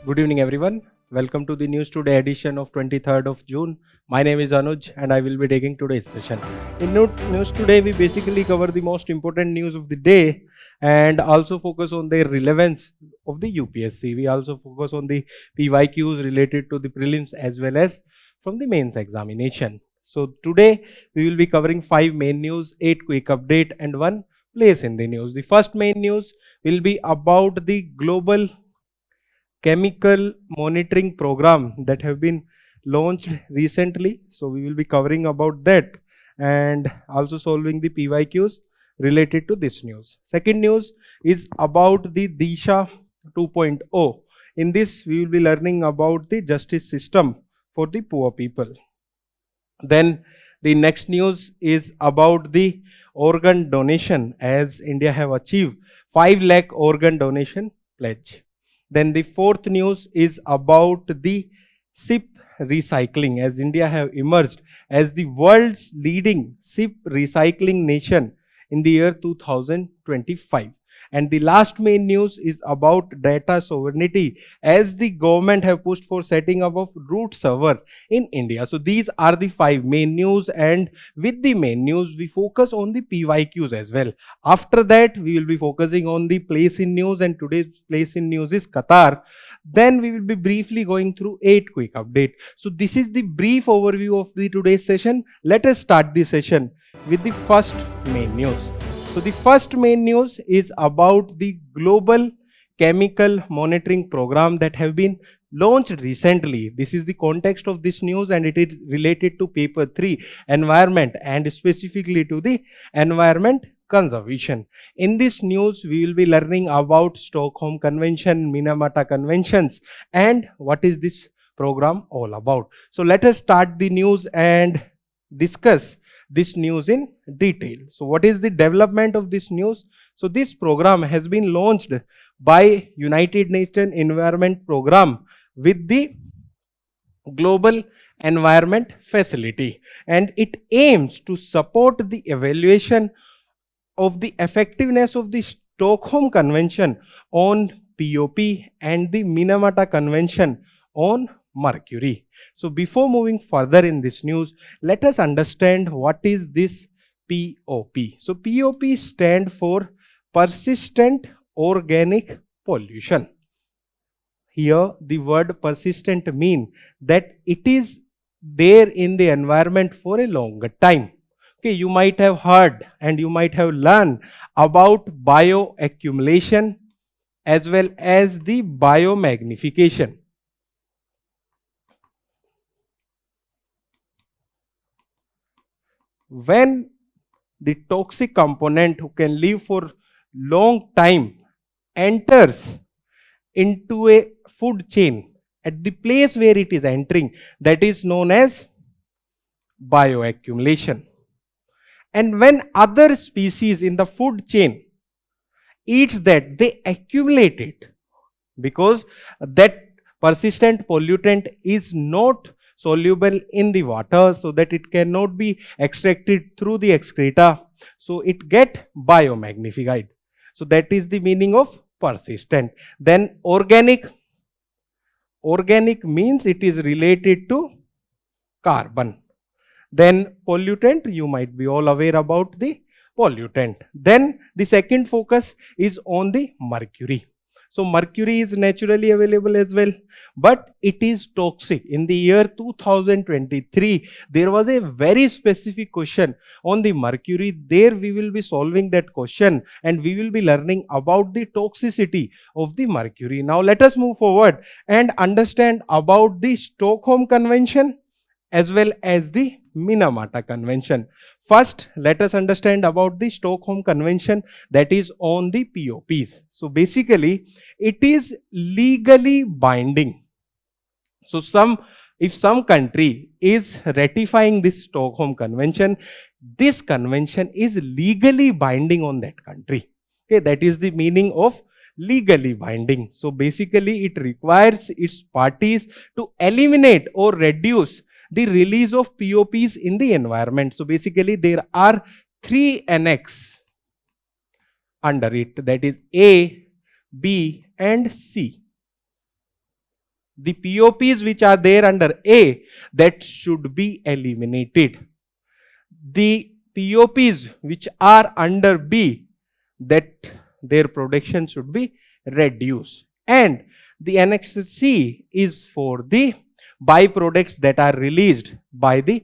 Good evening everyone. Welcome to the News Today edition of 23rd of June. My name is Anuj and I will be taking today's session. In News Today we basically cover the most important news of the day and also focus on their relevance of the UPSC. We also focus on the PYQs related to the prelims as well as from the mains examination. So today we will be covering 5 main news, 8 quick update and 1 place in the news. The first main news will be about the global chemical monitoring program that have been launched recently. So we will be covering about that and also solving the PYQs related to this news. Second news is about the DISHA 2.0. In this we will be learning about the justice system for the poor people. Then the next news is about the organ donation, as India have achieved 5 lakh organ donation pledge. Then the fourth news is about the SIP recycling, as India have emerged as the world's leading SIP recycling nation in the year 2025. And the last main news is about data sovereignty, as the government have pushed for setting up of root server in India. So these are the 5 main news, and with the main news we focus on the PYQs as well. After that we will be focusing on the place in news, and today's place in news is Qatar. Then we will be briefly going through 8 quick update. So this is the brief overview of the today's session. Let us start the session with the first main news. So the first main news is about the global chemical monitoring program that have been launched recently. This is the context of this news and it is related to paper 3, environment, and specifically to the environment conservation. In this news we will be learning about Stockholm Convention, Minamata Conventions, and what is this program all about. So let us start the news and discuss this news in detail. So what is the development of this news? So this program has been launched by United Nations Environment Program with the Global Environment Facility, and it aims to support the evaluation of the effectiveness of the Stockholm Convention on POP and the Minamata Convention on mercury. So before moving further in this news, let us understand what is this POP. So POP stand for persistent organic pollution. Here the word persistent mean that it is there in the environment for a longer time. Okay, you might have heard and you might have learned about bioaccumulation as well as the biomagnification. When the toxic component who can live for long time enters into a food chain, at the place where it is entering, that is known as bioaccumulation. And when other species in the food chain eats that, they accumulate it, because that persistent pollutant is not soluble in the water, so that it cannot be extracted through the excreta, so it get biomagnified. So that is the meaning of persistent. Then organic means it is related to carbon. Then pollutant, you might be all aware about the pollutant. Then the second focus is on the mercury. So mercury is naturally available as well, but it is toxic. In the year 2023, there was a very specific question on the mercury. There we will be solving that question and we will be learning about the toxicity of the mercury. Now let us move forward and understand about the Stockholm Convention as well as the Minamata Convention. First, let us understand about the Stockholm Convention, that is on the POPs. So basically, it is legally binding. So if some country is ratifying this Stockholm Convention, this convention is legally binding on that country. Okay, that is the meaning of legally binding. So basically, it requires its parties to eliminate or reduce the release of POPs in the environment. So basically there are 3 annex under it, that is A, B and C. The POPs which are there under A, that should be eliminated. The POPs which are under B, that their production should be reduced. And the Annex C is for the byproducts that are released by the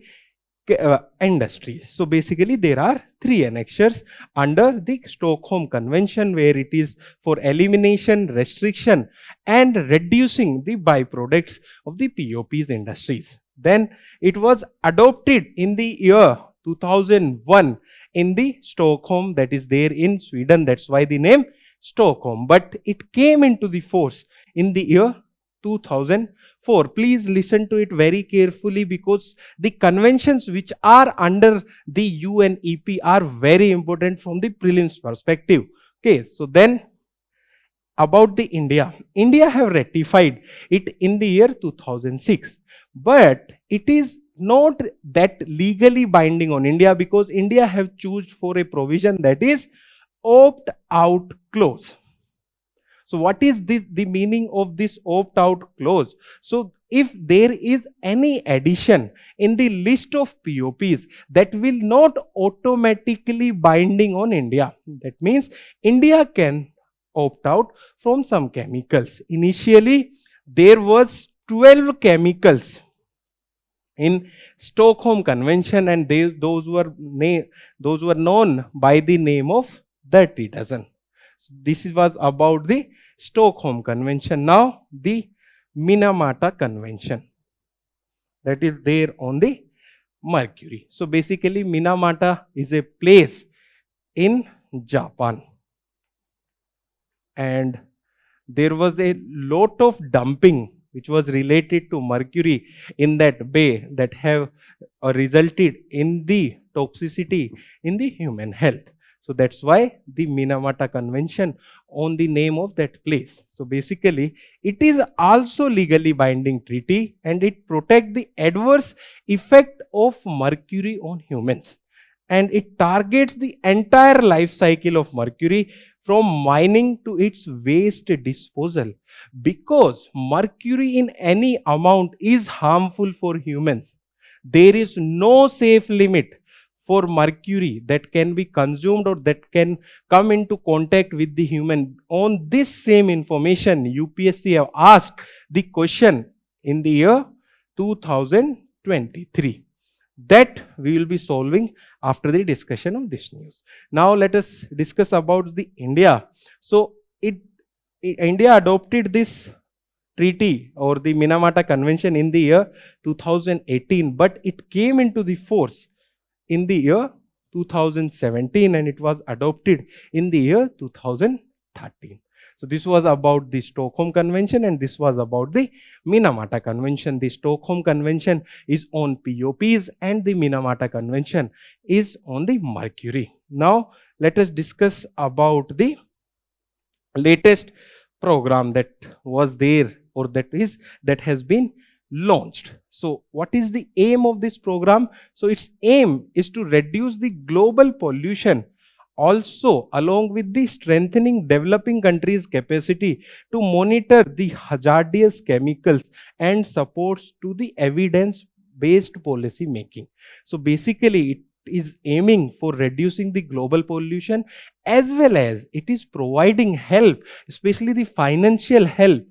industries. So basically there are three annexures under the Stockholm Convention, where it is for elimination, restriction and reducing the byproducts of the POPs industries. Then it was adopted in the year 2001 in the Stockholm, that is there in Sweden. That's why the name Stockholm. But it came into the force in the year 2004. Please listen to it very carefully, because the conventions which are under the UNEP are very important from the prelims perspective. Okay, so then about the India. India have ratified it in the year 2006, but it is not that legally binding on India, because India have chosen for a provision that is opt-out clause. So what is this, the meaning of this opt-out clause? So if there is any addition in the list of POPs, that will not automatically binding on India. That means India can opt out from some chemicals. Initially, there was 12 chemicals in Stockholm Convention, and those were known by the name of dirty dozen. This was about the Stockholm Convention. Now the Minamata Convention, that is there on the mercury. So basically Minamata is a place in Japan, and there was a lot of dumping which was related to mercury in that bay, that have resulted in the toxicity in the human health. So that's why the Minamata Convention on the name of that place. So basically it is also legally binding treaty, and it protects the adverse effect of mercury on humans, and it targets the entire life cycle of mercury from mining to its waste disposal, because mercury in any amount is harmful for humans. There is no safe limit for mercury that can be consumed or that can come into contact with the human. On this same information, UPSC have asked the question in the year 2023. That we will be solving after the discussion of this news. Now let us discuss about the India. So India adopted this treaty or the Minamata Convention in the year 2018, but it came into the force in the year 2017, and it was adopted in the year 2013. So this was about the Stockholm Convention, and this was about the Minamata Convention. The Stockholm Convention is on POPs, and the Minamata Convention is on the mercury. Now let us discuss about the latest program that was there, or that has been launched. So what is the aim of this program? So its aim is to reduce the global pollution, also along with the strengthening developing countries' capacity to monitor the hazardous chemicals and supports to the evidence-based policy making. So basically it is aiming for reducing the global pollution, as well as it is providing help, especially the financial help,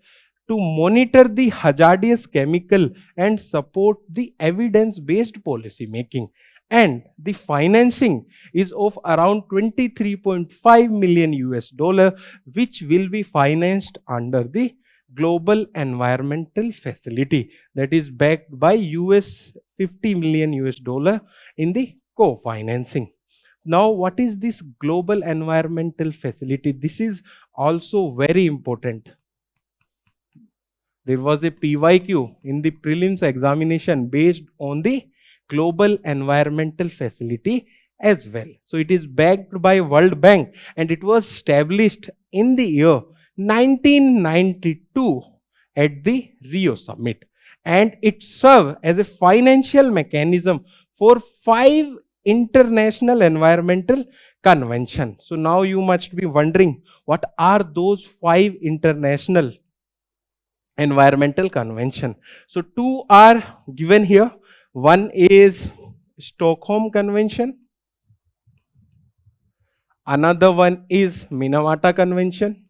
to monitor the hazardous chemical and support the evidence-based policy making. And the financing is of around 23.5 million US dollar, which will be financed under the Global Environmental Facility, that is backed by US 50 million US dollar in the co-financing. Now what is this Global Environmental Facility? This is also very important. There was a PYQ in the prelims examination based on the Global Environmental Facility as well. So it is backed by World Bank, and it was established in the year 1992 at the Rio Summit, and it serves as a financial mechanism for 5 international environmental conventions. So now you must be wondering, what are those 5 international environmental convention. So two are given here. One is Stockholm Convention, another one is Minamata Convention.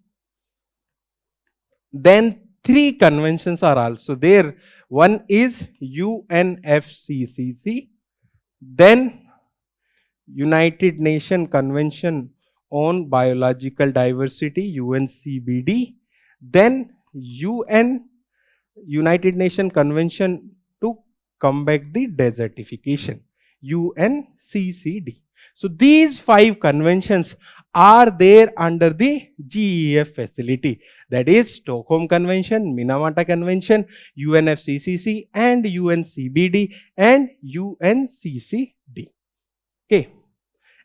Then three conventions are also there. One is UNFCCC, then United Nations Convention on Biological Diversity, UNCBD, then United Nations Convention to combat the desertification, UNCCD. So these five conventions are there under the GEF facility, that is Stockholm Convention, Minamata Convention, UNFCCC and UNCBD and UNCCD. Okay,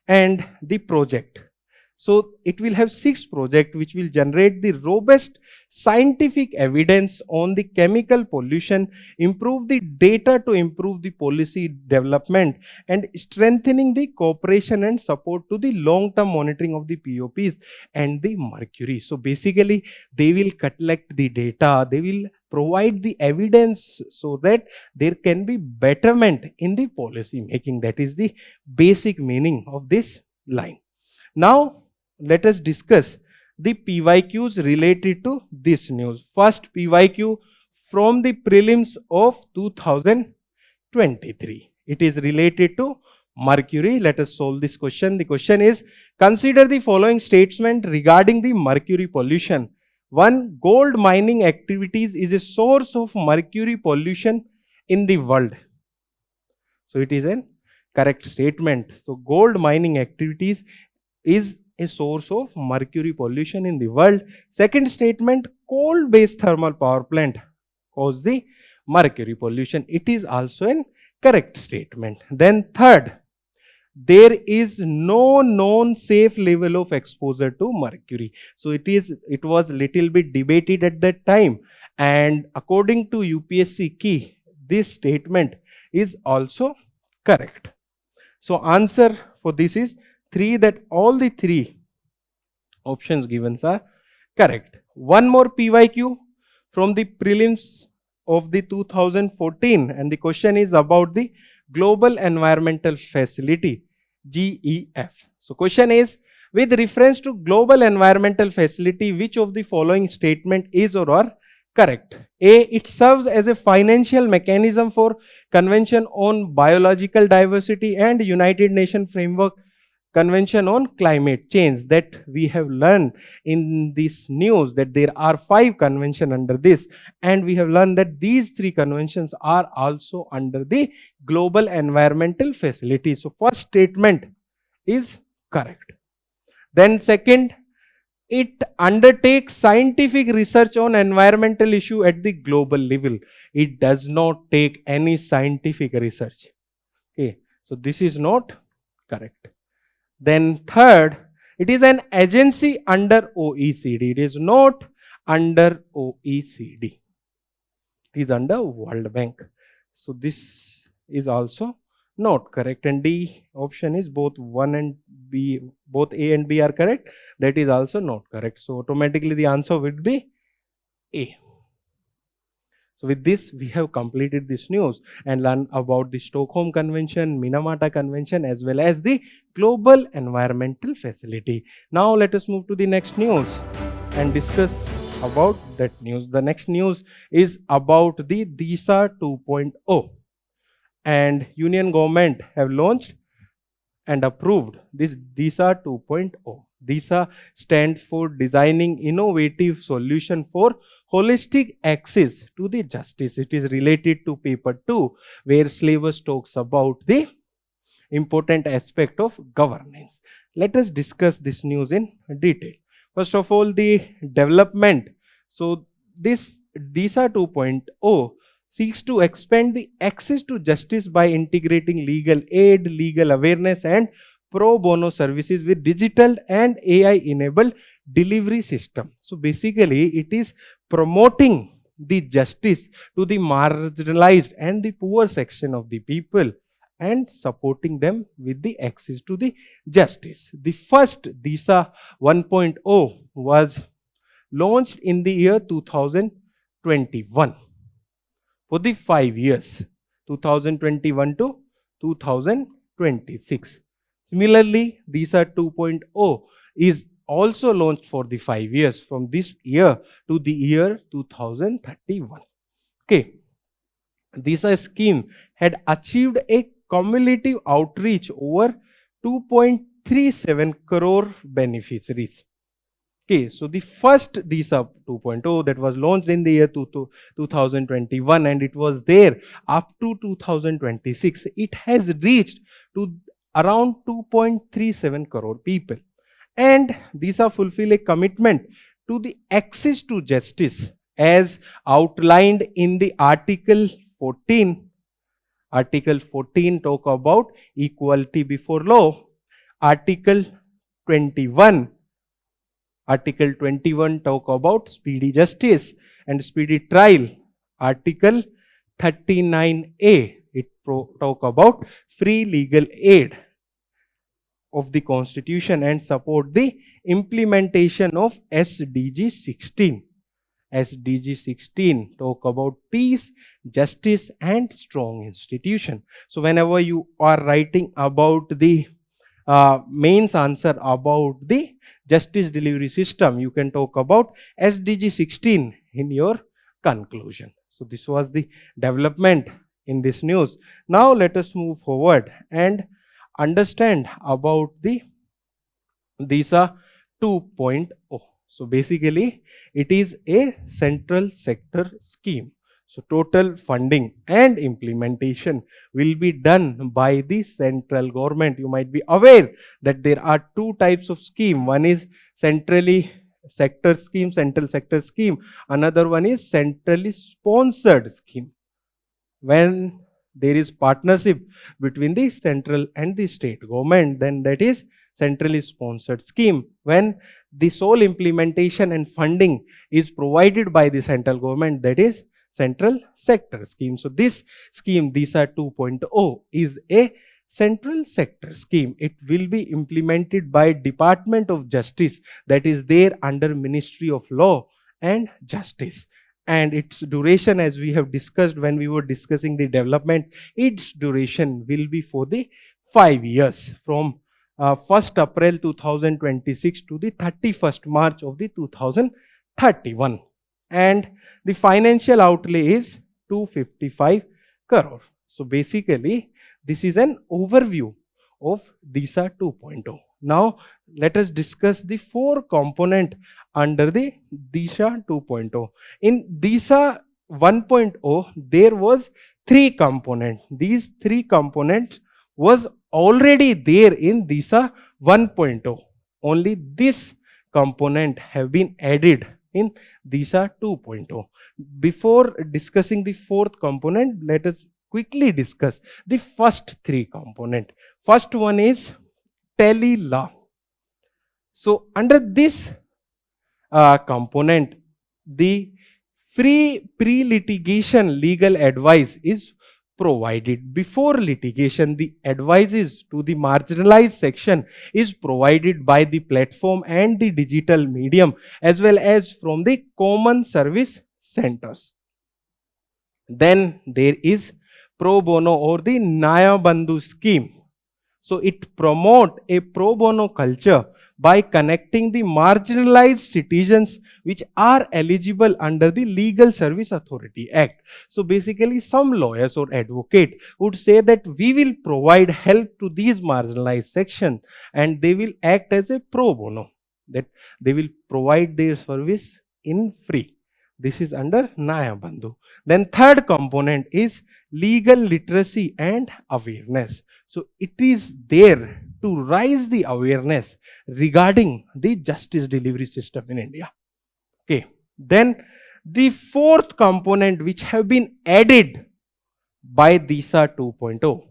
and the project. So it will have 6 projects which will generate the robust scientific evidence on the chemical pollution, improve the data to improve the policy development, and strengthening the cooperation and support to the long-term monitoring of the POPs and the mercury. So basically they will collect the data, they will provide the evidence so that there can be betterment in the policy making. That is the basic meaning of this line. Now let us discuss the PYQs related to this news. First PYQ from the prelims of 2023. It is related to mercury. Let us solve this question. The question is, consider the following statement regarding the mercury pollution. 1. Gold mining activities is a source of mercury pollution in the world. So it is a correct statement. So gold mining activities is a source of mercury pollution in the world. Second statement, coal-based thermal power plant cause the mercury pollution. It is also a correct statement. Then third, there is no known safe level of exposure to mercury. So it was little bit debated at that time, and according to UPSC key, this statement is also correct. So answer for this is 3, that all the 3 options given are correct. One more PYQ from the prelims of the 2014, and the question is about the Global Environmental Facility, GEF. So question is, with reference to Global Environmental Facility, which of the following statement is or are correct? A, it serves as a financial mechanism for Convention on Biological Diversity and United Nations Framework Convention on Climate Change. That we have learned in this news that there are 5 conventions under this, and we have learned that these 3 conventions are also under the Global Environmental Facility. So first statement is correct. Then second, it undertakes scientific research on environmental issue at the global level. It does not take any scientific research. Okay, so this is not correct. Then third, it is an agency under OECD. It is not under OECD. It is under World Bank. So this is also not correct. And D option is both A and B are correct. That is also not correct. So automatically the answer would be A. So with this, we have completed this news and learned about the Stockholm Convention, Minamata Convention, as well as the Global Environmental Facility. Now let us move to the next news and discuss about that news. The next news is about the DISHA 2.0, and Union Government have launched and approved this DISHA 2.0. DISHA stands for Designing Innovative Solution for Holistic Access to the Justice. It is related to paper 2, where syllabus talks about the important aspect of governance. Let us discuss this news in detail. First of all, the development. So this DISHA 2.0 seeks to expand the access to justice by integrating legal aid, legal awareness and pro bono services with digital and AI enabled delivery system. So basically it is promoting the justice to the marginalized and the poor section of the people and supporting them with the access to the justice. The first DISHA 1.0 was launched in the year 2000 2021 for the 5 years, 2021 to 2026. Similarly, DISHA 2.0 is also launched for the 5 years from this year to the year 2031. Okay, DISHA scheme had achieved a cumulative outreach over 2.37 crore beneficiaries. Okay, so the first DISHA 2.0 that was launched in the year 2021 and it was there up to 2026, it has reached to around 2.37 crore people. And DISHA fulfill a commitment to the access to justice as outlined in the Article 14. Article 14 talk about equality before law. Article 21 talk about speedy justice and speedy trial. Article 39A, it talk about free legal aid of the Constitution and support the implementation of SDG 16. SDG 16 talk about peace, justice and strong institution. So whenever you are writing about the mains answer about the justice delivery system, you can talk about SDG 16 in your conclusion. So this was the development in this news. Now let us move forward and understand about the DISHA 2.0. So basically it is a central sector scheme. So total funding and implementation will be done by the central government. You might be aware that there are two types of scheme. One is centrally sector scheme, central sector scheme. Another one is centrally sponsored scheme. When there is partnership between the central and the state government, then that is centrally sponsored scheme. When the sole implementation and funding is provided by the central government, that is central sector scheme. So this scheme, DISHA 2.0, is a central sector scheme. It will be implemented by Department of Justice, that is there under Ministry of Law and Justice. And its duration, as we have discussed when we were discussing the development, its duration will be for the 5 years from 1st April 2026 to the 31st March of the 2031. And the financial outlay is 255 crore. So basically, this is an overview of DISHA 2.0. Now, let us discuss the 4 components under the DISHA 2.0. In DISHA 1.0, there was 3 components. These 3 components was already there in DISHA 1.0. Only this component have been added in DISHA 2.0. Before discussing the 4th component, let us quickly discuss the first 3 components. First one is tele-law. So under this component, the free pre-litigation legal advice is provided. Before litigation, the advices to the marginalized section is provided by the platform and the digital medium as well as from the common service centers. Then there is pro bono or the Naya Bandhu scheme. So it promotes a pro bono culture by connecting the marginalized citizens which are eligible under the Legal Service Authority Act. So basically some lawyers or advocate would say that we will provide help to these marginalized sections and they will act as a pro bono, that they will provide their service in free. This is under Naya Bandhu. Then third component is legal literacy and awareness. So it is there to raise the awareness regarding the justice delivery system in India. Okay. Then the 4th component which have been added by DISHA 2.0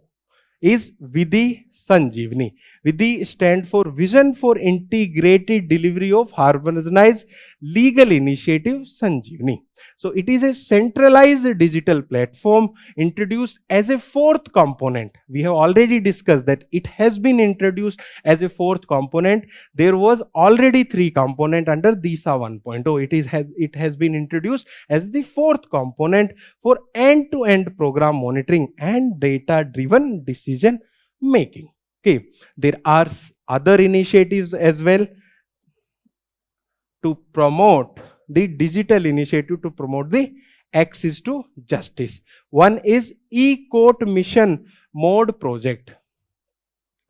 is Vidhi Sanjeevani. Vidhi stand for Vision for Integrated Delivery of Harmonized Legal Initiative Sanjeevani. So it is a centralized digital platform introduced as a fourth component. We have already discussed that it has been introduced as a fourth component. There was already three component under DISHA 1.0. It has been introduced as the fourth component for end-to-end program monitoring and data-driven decision making. Okay, there are other initiatives as well to promote the digital initiative to promote the access to justice. One is e-court mission mode project.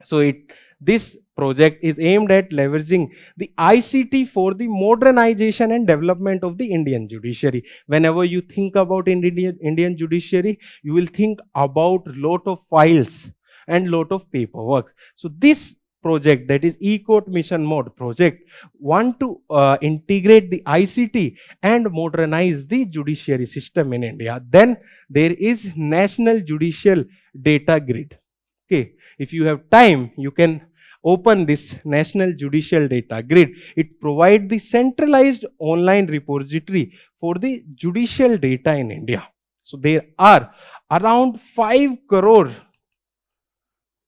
So this project is aimed at leveraging the ICT for the modernization and development of the Indian judiciary. Whenever you think about Indian judiciary, you will think about lot of files and lot of paperwork. So this project, that is e-court mission mode project, want to integrate the ICT and modernize the judiciary system in India. Then there is National Judicial Data Grid. Okay, if you have time, you can open this National Judicial Data Grid. It provides the centralized online repository for the judicial data in India. So there are around 5 crore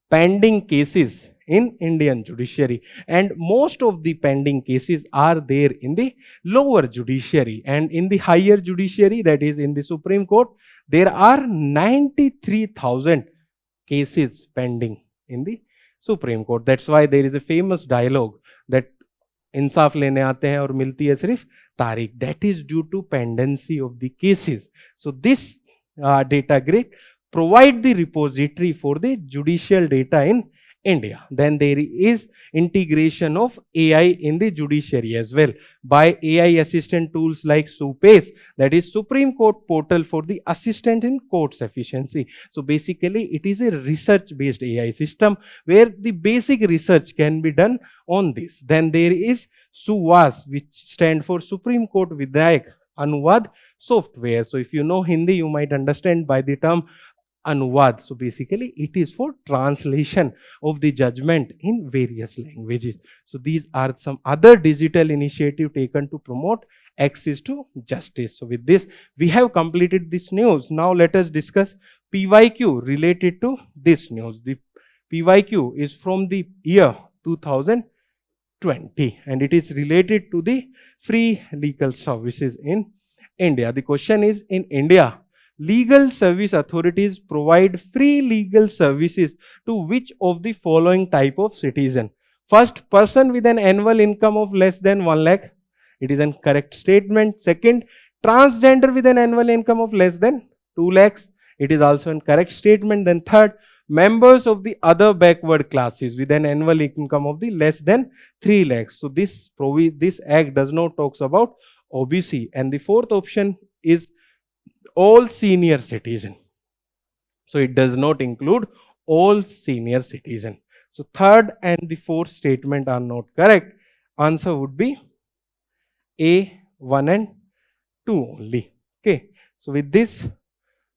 pending cases in Indian judiciary, and most of the pending cases are there in the lower judiciary, and in the higher judiciary, that is in the Supreme Court, there are 93,000 cases pending in the Supreme Court. That's why there is a famous dialogue that इंसाफ लेने आते हैं और मिलती है सिर्फ तारीख. That is due to pendency of the cases. So this data grid provide the repository for the judicial data in India. Then there is integration of AI in the judiciary as well by AI assistant tools like SUPACE, that is Supreme Court portal for the assistant in courts efficiency. So basically it is a research based AI system where the basic research can be done on this. Then there is SUVAS, which stand for Supreme Court Vidyayak Anuvad software. So if you know Hindi, you might understand by the term Anuvad. So basically it is for translation of the judgment in various languages. So these are some other digital initiative taken to promote access to justice. So with this, we have completed this news. Now let us discuss PYQ related to this news. The PYQ is from the year 2020 and it is related to the free legal services in India. The question is, in India, legal service authorities provide free legal services to which of the following type of citizen? First, person with an annual income of less than 1 lakh. It is an correct statement. Second, transgender with an annual income of less than 2 lakhs. It is also an correct statement. Then third, members of the other backward classes with an annual income of the less than 3 lakhs. So this act does not talks about OBC. And the fourth option is all senior citizen. So it does not include all senior citizen. So third and the fourth statement are not correct. Answer would be A, 1 and 2 only. Okay. So with this,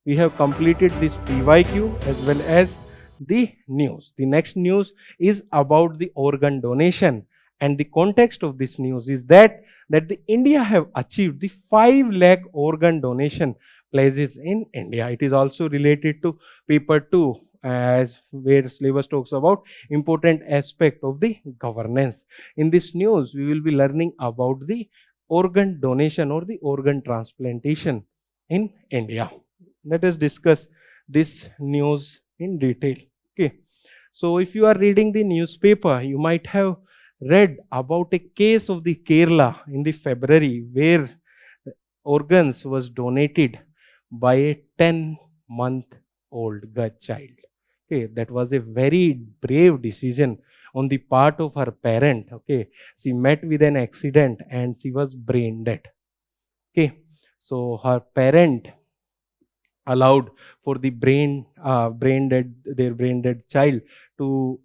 we have completed this PYQ as well as the news. The next news is about the organ donation, and the context of this news is that the India have achieved the 5 lakh organ donation places in India. It is also related to paper 2, as where syllabus talks about important aspect of the governance. In this news, we will be learning about the organ donation or the organ transplantation in India. Let us discuss this news in detail. Okay. So if you are reading the newspaper, you might have read about a case of the Kerala in the February where organs was donated by a 10-month-old child. Okay, that was a very brave decision on the part of her parent. Okay, she met with an accident and she was brain dead. Okay, so her parent allowed for the brain dead child to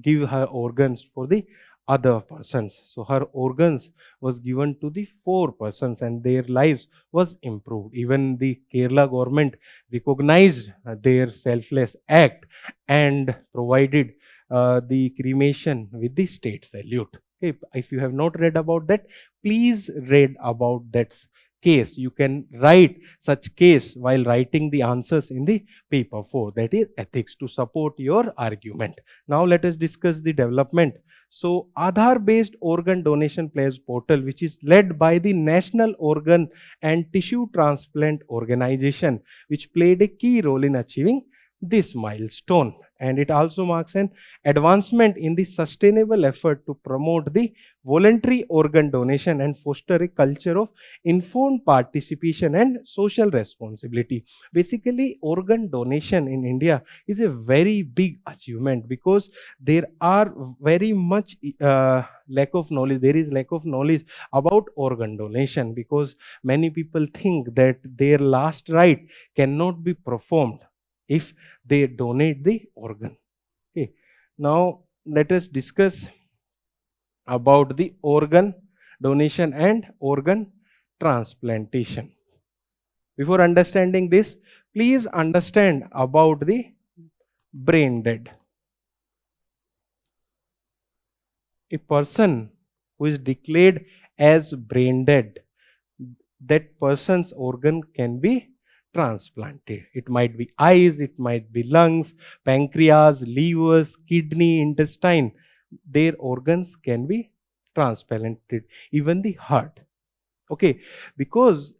give her organs for the other persons. So her organs was given to the 4 persons and their lives was improved. Even the Kerala government recognized their selfless act and provided the cremation with the state salute. Okay, if you have not read about that, please read about that case. You can write such case while writing the answers in the paper 4, that is ethics, to support your argument. Now let us discuss the development. So Aadhaar based organ donation pledge portal, which is led by the National Organ and Tissue Transplant Organization, which played a key role in achieving this milestone. And it also marks an advancement in the sustainable effort to promote the voluntary organ donation and foster a culture of informed participation and social responsibility. Basically, organ donation in India is a very big achievement, because there are very much lack of knowledge. There is lack of knowledge about organ donation, because many people think that their last rite cannot be performed if they donate the organ. Okay. Now let us discuss about the organ donation and organ transplantation. Before understanding this, please understand about the brain dead. A person who is declared as brain dead, that person's organ can be transplanted. It might be eyes, it might be lungs, pancreas, livers, kidney, intestine. Their organs can be transplanted, even the heart. Okay, because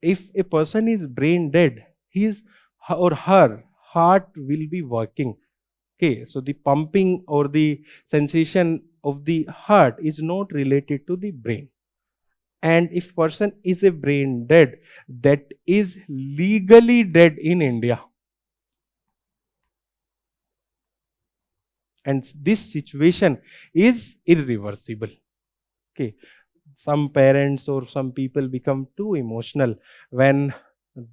if a person is brain dead, his or her heart will be working. Okay, so the pumping or the sensation of the heart is not related to the brain. And if person is a brain dead, that is legally dead in India. And this situation is irreversible. Okay, some parents or some people become too emotional when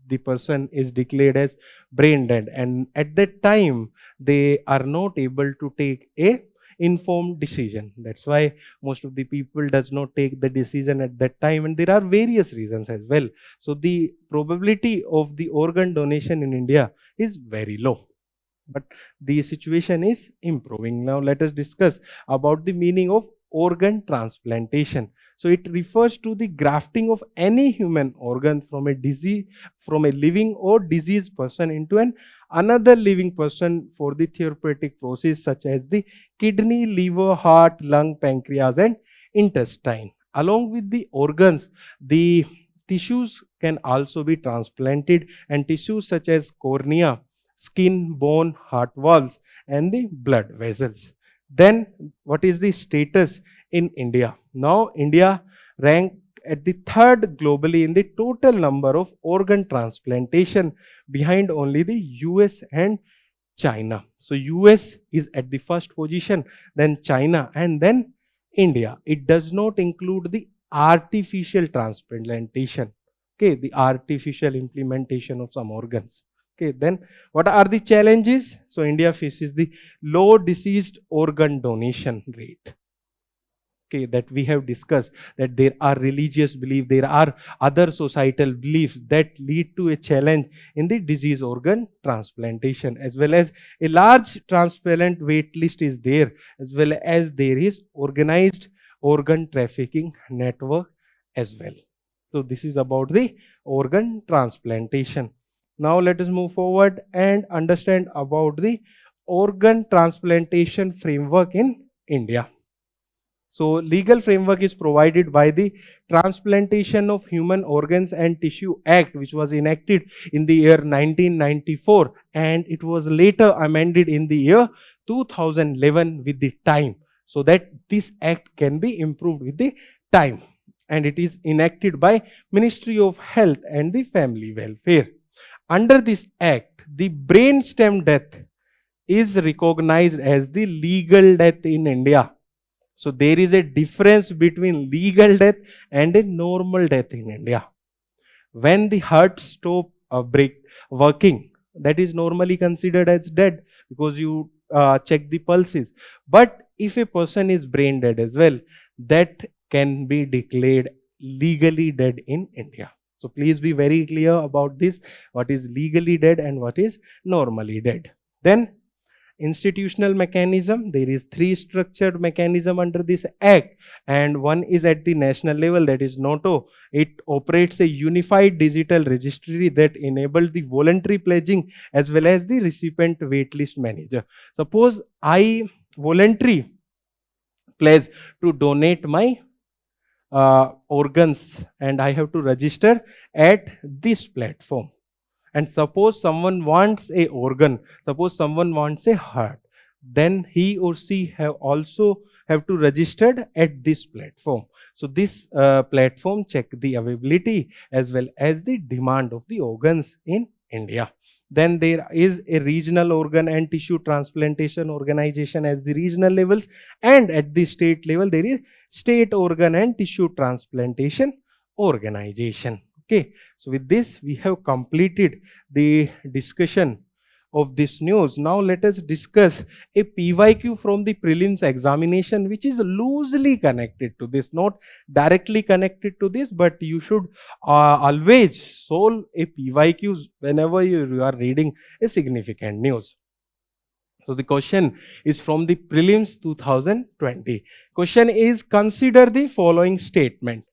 the person is declared as brain dead, and at that time they are not able to take a informed decision. That's why most of the people does not take the decision at that time, and there are various reasons as well. So the probability of the organ donation in India is very low, but the situation is improving. Now let us discuss about the meaning of organ transplantation. So it refers to the grafting of any human organ from a living or diseased person into another living person for the therapeutic process, such as the kidney, liver, heart, lung, pancreas, and intestine. Along with the organs, the tissues can also be transplanted, and tissues such as cornea, skin, bone, heart valves, and the blood vessels. Then what is the status in India? Now India ranked at the third globally in the total number of organ transplantation, behind only the US and China. So US is at the first position, then China, and then India. It does not include the artificial transplantation. Okay, the artificial implementation of some organs. Okay, then what are the challenges? So India faces the low deceased organ donation rate. Okay, that we have discussed, that there are religious beliefs, there are other societal beliefs that lead to a challenge in the disease organ transplantation, as well as a large transplant wait list is there, as well as there is organized organ trafficking network as well. So this is about the organ transplantation. Now let us move forward and understand about the organ transplantation framework in India. So legal framework is provided by the Transplantation of Human Organs and Tissue Act, which was enacted in the year 1994, and it was later amended in the year 2011 with the time, so that this act can be improved with the time. And it is enacted by Ministry of Health and the Family Welfare. Under this act, the brainstem death is recognized as the legal death in India. So there is a difference between legal death and a normal death in India. When the heart stop working, that is normally considered as dead, because you check the pulses. But if a person is brain dead as well, that can be declared legally dead in India. So please be very clear about this, what is legally dead and what is normally dead. Then institutional mechanism. There is 3 structured mechanism under this act, and one is at the national level, that is NATO. It operates a unified digital registry that enables the voluntary pledging as well as the recipient waitlist manager. Suppose I voluntary pledge to donate my organs and I have to register at this platform. And suppose someone wants a organ, suppose someone wants a heart, then he or she also have to register at this platform. So this platform check the availability as well as the demand of the organs in India. Then there is a regional organ and tissue transplantation organization as the regional levels, and at the state level there is state organ and tissue transplantation organization. Okay, so with this we have completed the discussion of this news. Now let us discuss a PYQ from the prelims examination which is loosely connected to this, not directly connected to this, but you should always solve a PYQ whenever you are reading a significant news. So the question is from the prelims 2020. Question is, consider the following statement.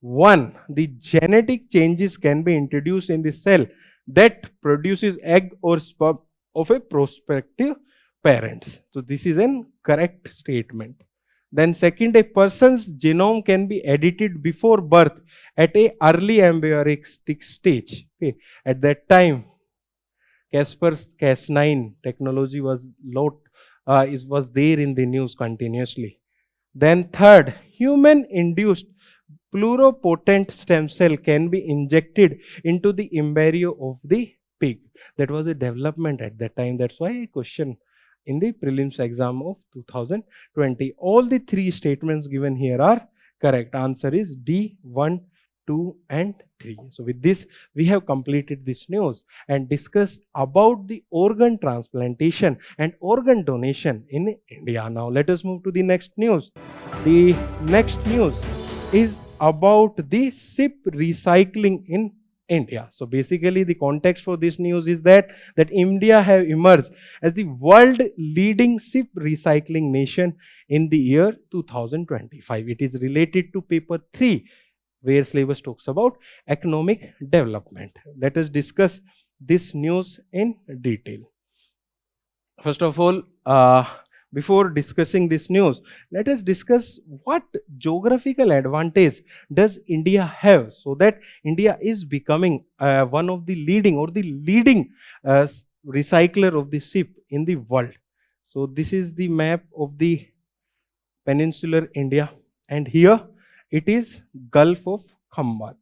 1. The genetic changes can be introduced in the cell that produces egg or sperm of a prospective parent. So this is an correct statement. Then second, a person's genome can be edited before birth at a early embryonic stage. Okay. At that time, Casper's Cas9 technology was was there in the news continuously. Then third, human-induced pluripotent stem cell can be injected into the embryo of the pig. That was a development at that time. That's why a question in the prelims exam of 2020. All the 3 statements given here are correct. Answer is D, 1, 2 and 3. So with this we have completed this news and discussed about the organ transplantation and organ donation in India. Now let us move to the next news. The next news is about the SIP recycling in India. So basically the context for this news is that India have emerged as the world leading SIP recycling nation in the year 2025. It is related to paper 3 where syllabus talks about economic development. Let us discuss this news in detail. First of all, before discussing this news, let us discuss what geographical advantage does India have so that India is becoming one of the leading recycler of the SIP in the world. So this is the map of the peninsular India, and here it is Gulf of Khambat.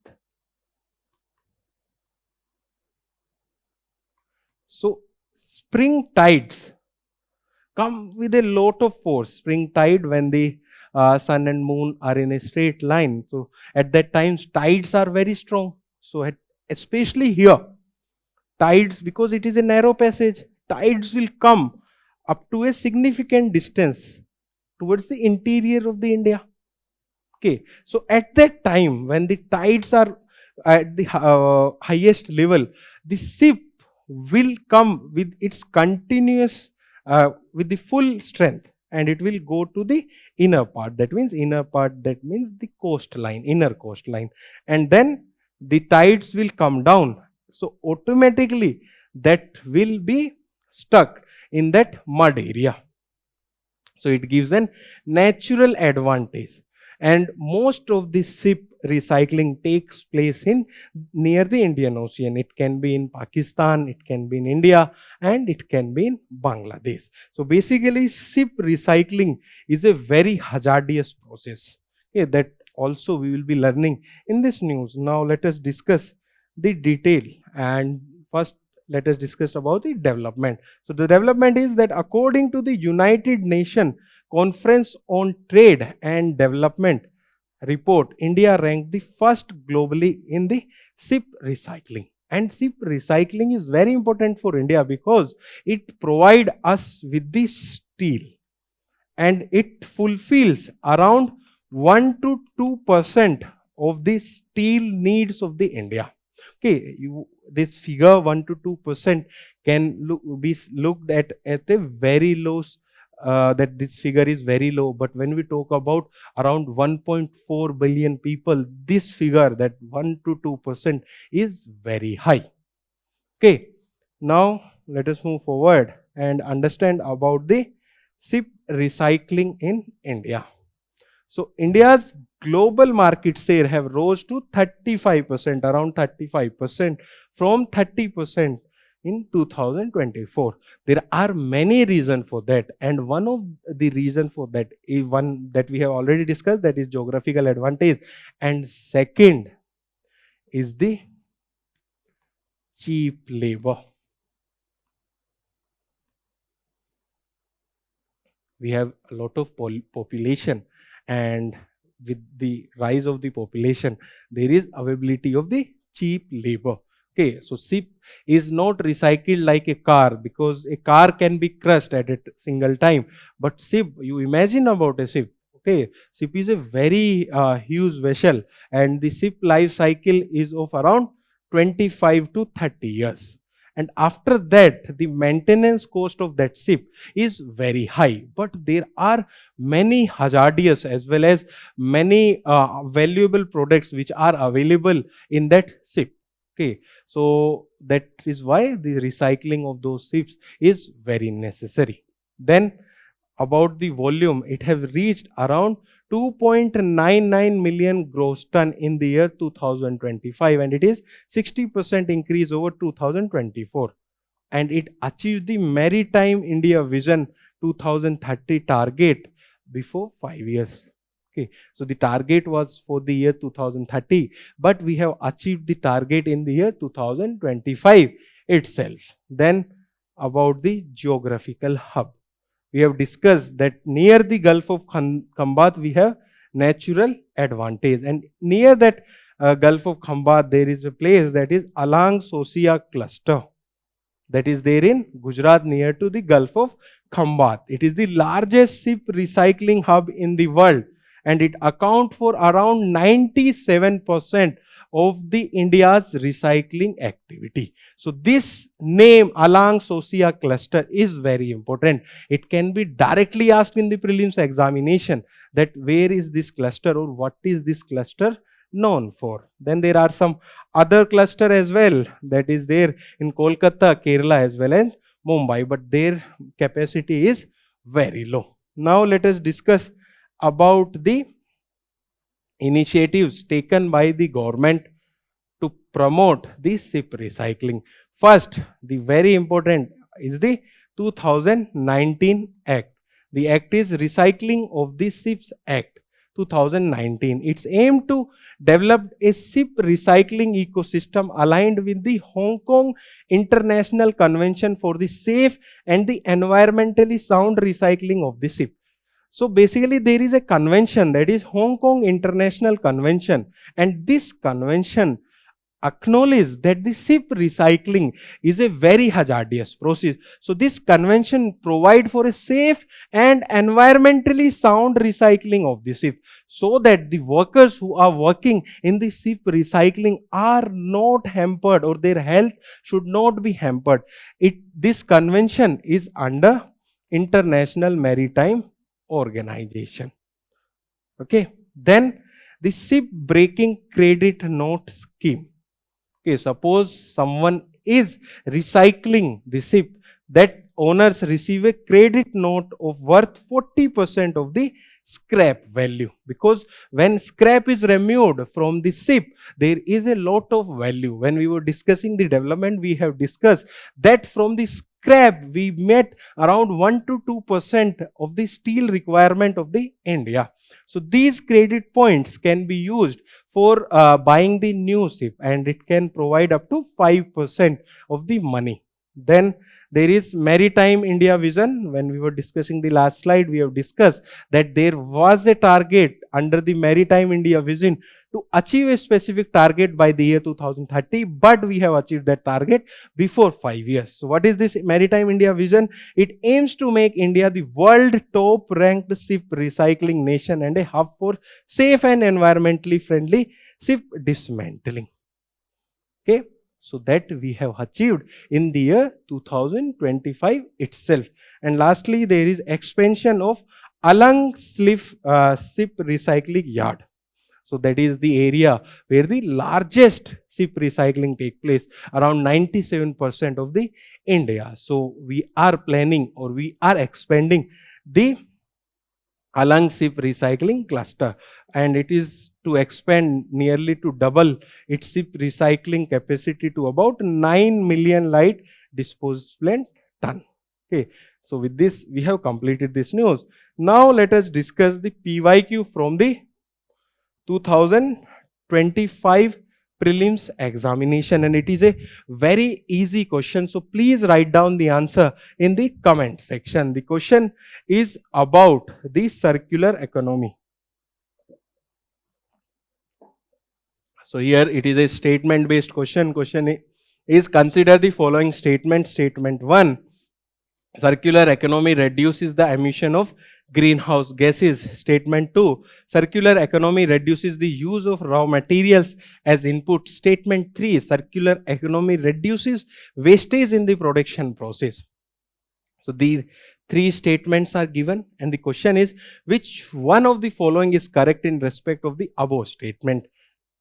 So spring tides come with a lot of force. Spring tide, when the sun and moon are in a straight line. So at that time tides are very strong. So especially here, tides, because it is a narrow passage, tides will come up to a significant distance towards the interior of the India. Okay, so at that time when the tides are at the highest level, the ship will come with its continuous with the full strength, and it will go to the inner part. That means the coastline, inner coastline, and then the tides will come down. So automatically that will be stuck in that mud area. So it gives an natural advantage. And most of this ship recycling takes place in near the Indian Ocean. It can be in Pakistan, it can be in India, and it can be in Bangladesh. So basically ship recycling is a very hazardous process. Okay, that also we will be learning in this news. Now let us discuss the detail, and first let us discuss about the development. So the development is that according to the United Nations Conference on Trade and Development report, India ranked the first globally in the ship recycling. And ship recycling is very important for India because it provides us with the steel, and it fulfills around 1 to 2% of the steel needs of the India. Okay, this figure 1 to 2% can be looked at a very low, that this figure is very low. But when we talk about around 1.4 billion people, this figure, that 1 to 2%, is very high. Okay, now let us move forward and understand about the SIP recycling in India. So India's global market share have rose to 35%, around 35% from 30% in 2024. There are many reasons for that, and one of the reason for that is one that we have already discussed, that is geographical advantage, and second is the cheap labor. We have a lot of population, and with the rise of the population, there is availability of the cheap labor. Okay, so SIP is not recycled like a car, because a car can be crushed at a single time. But SIP, you imagine about a SIP. Okay, SIP is a very huge vessel, and the SIP life cycle is of around 25 to 30 years. And after that, the maintenance cost of that SIP is very high. But there are many hazardous as well as many valuable products which are available in that SIP. Okay, so that is why the recycling of those SIPs is very necessary. Then about the volume, it has reached around 2.99 million gross ton in the year 2025, and it is 60% increase over 2024, and it achieved the Maritime India Vision 2030 target before 5 years. Okay, so the target was for the year 2030, but we have achieved the target in the year 2025 itself. Then about the geographical hub, we have discussed that near the Gulf of Khambat we have natural advantage, and near that Gulf of Khambat there is a place that is Alang Sosia cluster, that is there in Gujarat near to the Gulf of Khambat. It is the largest SIP recycling hub in the world, and it accounts for around 97% of the India's recycling activity. So this name Alang Sosia cluster is very important. It can be directly asked in the prelims examination that where is this cluster or what is this cluster known for. Then there are some other cluster as well that is there in Kolkata, Kerala as well as Mumbai, but their capacity is very low. Now let us discuss about the initiatives taken by the government to promote the SIP recycling. First, the very important is the 2019 Act. The Act is Recycling of the SIPs Act 2019. It's aimed to develop a SIP recycling ecosystem aligned with the Hong Kong International Convention for the Safe and the Environmentally Sound Recycling of the SIP. So basically there is a convention, that is Hong Kong International Convention, and this convention acknowledges that the SIP recycling is a very hazardous process. So this convention provides for a safe and environmentally sound recycling of the SIP, so that the workers who are working in the SIP recycling are not hampered, or their health should not be hampered. This convention is under International Maritime Organization. Okay, then the SIP breaking credit note scheme. Okay, suppose someone is recycling the SIP, that owners receive a credit note of worth 40% of the scrap value, because when scrap is removed from the SIP, there is a lot of value. When we were discussing the development, we have discussed that from the scrap we met around 1 to 2% of the steel requirement of the India. So these credit points can be used for buying the new SIP, and it can provide up to 5% of the money. Then there is Maritime India Vision. When we were discussing the last slide, we have discussed that there was a target under the Maritime India Vision to achieve a specific target by the year 2030, but we have achieved that target before 5 years. So what is this Maritime India Vision? It aims to make India the world top ranked SIP recycling nation and a hub for safe and environmentally friendly SIP dismantling. Okay, So that we have achieved in the year 2025 itself. And lastly, there is expansion of Alang ship recycling yard. So that is the area where the largest ship recycling take place, around 97% of the India. So we are planning, or we are expanding the Alang ship recycling cluster, and it is to expand nearly to double its ship recycling capacity to about 9 million light disposable ton. Okay, so with this we have completed this news. Now let us discuss the PYQ from the 2025 prelims examination, and it is a very easy question. So please write down the answer in the comment section. The question is about the circular economy. So here it is a statement based question. Question is, consider the following statement. Statement 1, circular economy reduces the emission of greenhouse gases. Statement 2, circular economy reduces the use of raw materials as input. Statement 3, circular economy reduces wastage in the production process. So these three statements are given, and the question is, which one of the following is correct in respect of the above statement?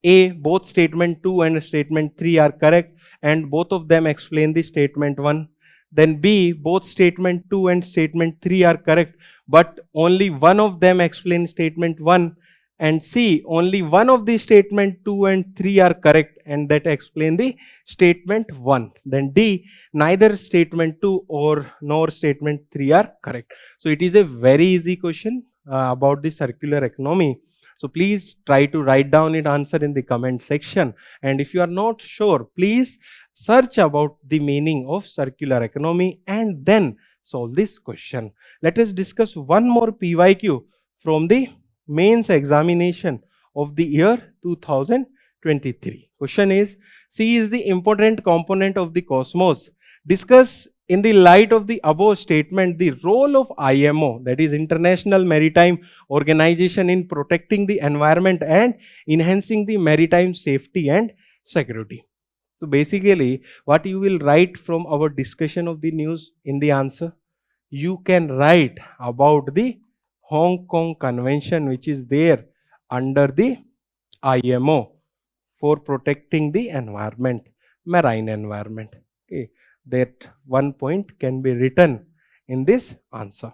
A, both statement 2 and statement 3 are correct, and both of them explain the statement 1. Then B, both statement 2 and statement 3 are correct, but only one of them explains statement 1. And C, only one of the statement 2 and 3 are correct, and that explain the statement 1. Then D, neither statement 2 or nor statement 3 are correct. So it is a very easy question about the circular economy. So please try to write down its answer in the comment section. And if you are not sure, please search about the meaning of circular economy and then solve this question. Let us discuss one more PYQ from the mains examination of the year 2023. Question is, C is the important component of the cosmos. Discuss in the light of the above statement the role of IMO, that is International Maritime Organization, in protecting the environment and enhancing the maritime safety and security. So basically, what you will write from our discussion of the news in the answer, you can write about the Hong Kong Convention, which is there under the IMO for protecting the environment, marine environment. Okay, that one point can be written in this answer.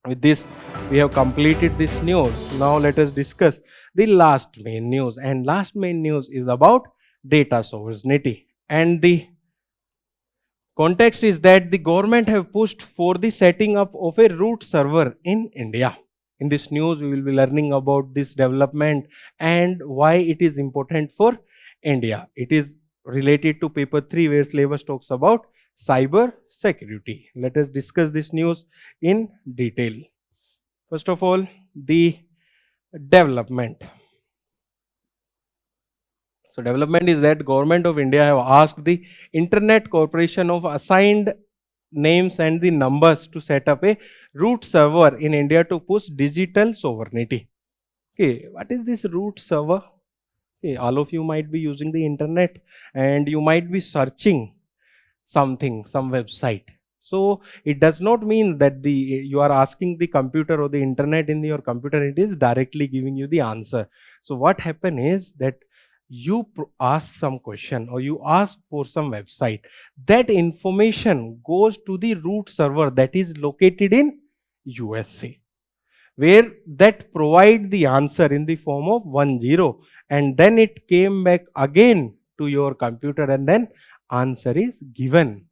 With this, we have completed this news. Now let us discuss the last main news, and last main news is about data sovereignty. And the context is that the government have pushed for the setting up of a root server in India. In this news, we will be learning about this development and why it is important for India. It is related to paper 3, where syllabus talks about cyber security. Let us discuss this news in detail. First of all, the development. So development is that Government of India have asked the Internet Corporation of assigned names and the numbers to set up a root server in India to push digital sovereignty. Okay, what is this root server? Okay, all of you might be using the internet and you might be searching something, some website. So it does not mean that you are asking the computer or the internet in your computer, it is directly giving you the answer. So what happen is that you ask some question or you ask for some website, that information goes to the root server that is located in USA, where that provide the answer in the form of 10, and then it came back again to your computer and then answer is given.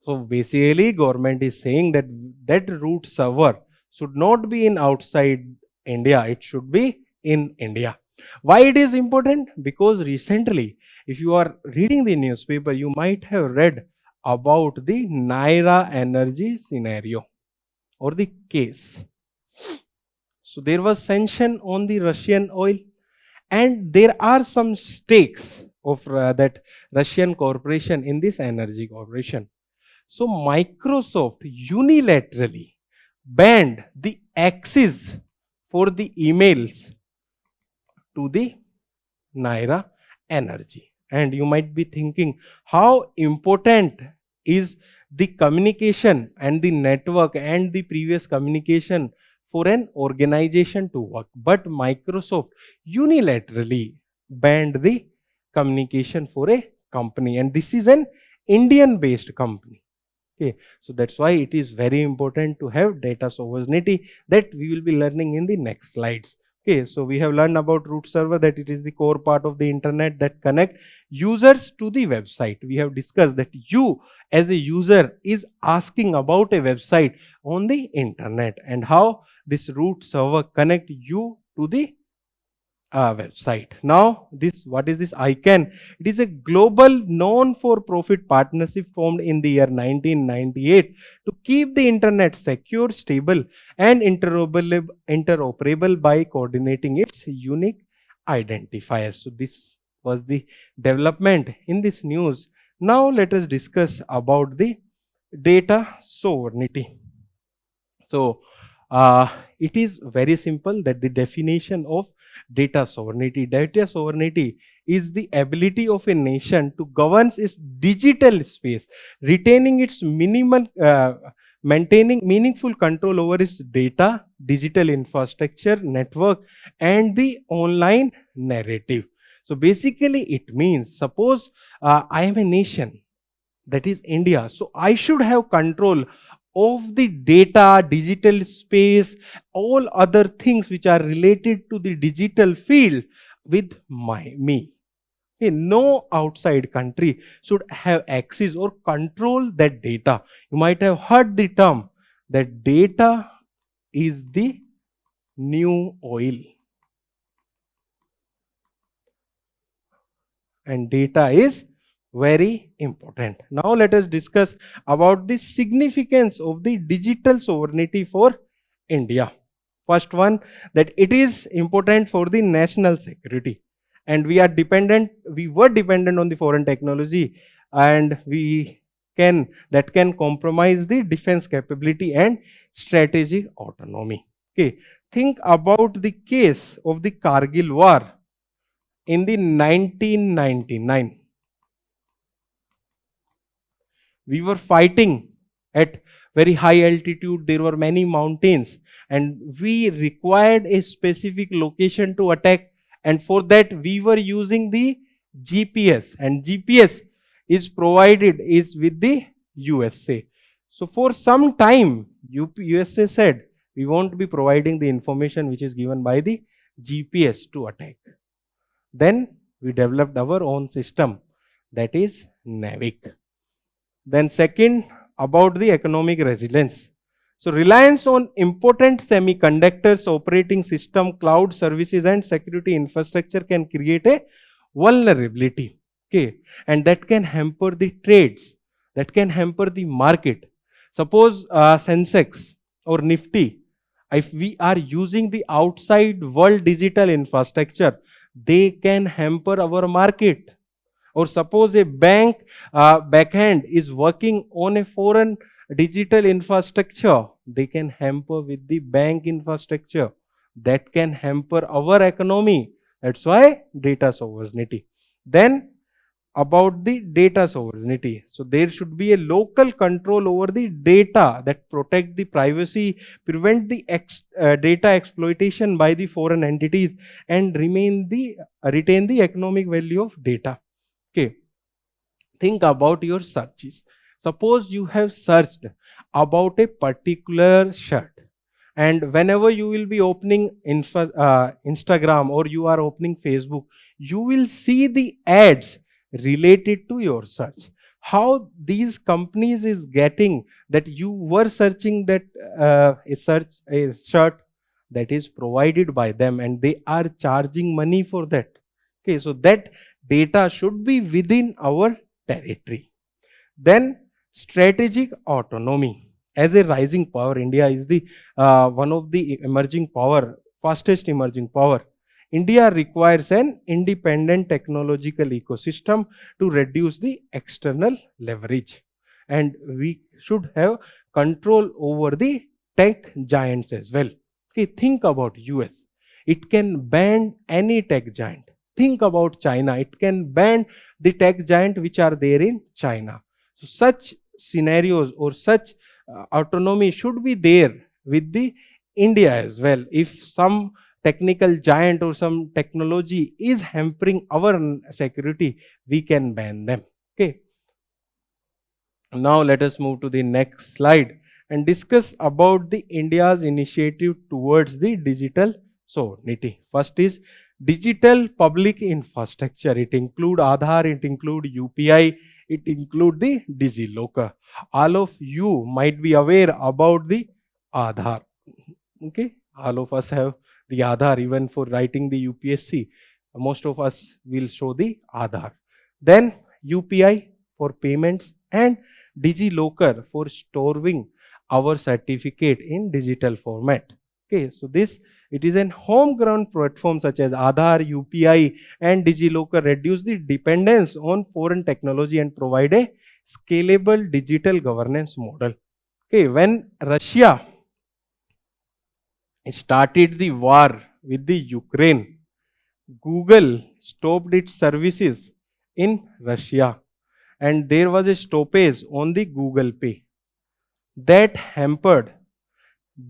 So basically government is saying that that root server should not be in outside India, it should be in India. Why it is important? Because recently, if you are reading the newspaper, you might have read about the Naira energy scenario or the case. So there was sanction on the Russian oil, and there are some stakes of that Russian corporation in this energy corporation. So Microsoft unilaterally banned the access for the emails to the Naira energy. And you might be thinking, how important is the communication and the network and the previous communication for an organization to work? But Microsoft unilaterally banned the communication for a company, and this is an Indian based company. Okay, so that's why it is very important to have data sovereignty, that we will be learning in the next slides. Okay, so we have learned about root server, that it is the core part of the internet that connect users to the website. We have discussed that you as a user is asking about a website on the internet, and how this root server connect you to the website. Now, this, what is this ICANN? It is a global non-for-profit partnership formed in the year 1998 to keep the internet secure, stable, and interoperable by coordinating its unique identifiers. So this was the development in this news. Now let us discuss about the data sovereignty. So it is very simple, that the definition of data sovereignty. Data sovereignty is the ability of a nation to govern its digital space, retaining its maintaining meaningful control over its data, digital infrastructure, network, and the online narrative. So basically, it means, suppose I am a nation, that is India. So I should have control of the data, digital space, all other things which are related to the digital field with me. Okay, no outside country should have access or control that data. You might have heard the term that data is the new oil. And data is very important. Now let us discuss about the significance of the digital sovereignty for India. First one, that it is important for the national security, and we were dependent on the foreign technology, and that can compromise the defense capability and strategic autonomy. Okay, think about the case of the Kargil war in the 1999. We were fighting at very high altitude, there were many mountains, and we required a specific location to attack, and for that we were using the GPS, and GPS is with the USA. So for some time USA said, we won't be providing the information which is given by the GPS to attack. Then we developed our own system, that is NAVIC. Then second, about the economic resilience. So reliance on important semiconductors, operating system, cloud services, and security infrastructure can create a vulnerability. Okay, and that can hamper the trades, that can hamper the market. Suppose Sensex or Nifty, if we are using the outside world digital infrastructure, they can hamper our market. Or suppose a bank backhand is working on a foreign digital infrastructure, they can hamper with the bank infrastructure. That can hamper our economy. That's why data sovereignty. Then about the data sovereignty. So there should be a local control over the data that protect the privacy, prevent the data exploitation by the foreign entities, and retain the economic value of data. Okay, think about your searches. Suppose you have searched about a particular shirt, and whenever you will be opening Instagram or you are opening Facebook, you will see the ads related to your search. How these companies is getting that you were searching that a shirt that is provided by them, and they are charging money for that. Okay, so that data should be within our territory. Then strategic autonomy. As a rising power, India is the one of the fastest emerging power. India requires an independent technological ecosystem to reduce the external leverage, and we should have control over the tech giants as well. Okay, think about US. It can ban any tech giant. think about China. It can ban the tech giant which are there in China. So such scenarios or such autonomy should be there with the India as well. If some technical giant or some technology is hampering our security, we can ban them. Okay. Now let us move to the next slide and discuss about the India's initiative towards the digital sovereignty. First is digital public infrastructure. It include Aadhaar, it include UPI, it include the DigiLocker. All of you might be aware about the Aadhaar. Okay, all of us have the Aadhaar. Even for writing the UPSC, most of us will show the Aadhaar. Then UPI for payments and DigiLocker for storing our certificate in digital format. Okay, so this, it is an homegrown platform such as Aadhaar, UPI and DigiLocker reduce the dependence on foreign technology and provide a scalable digital governance model. Okay, when Russia started the war with the Ukraine, Google stopped its services in Russia and there was a stoppage on the Google Pay that hampered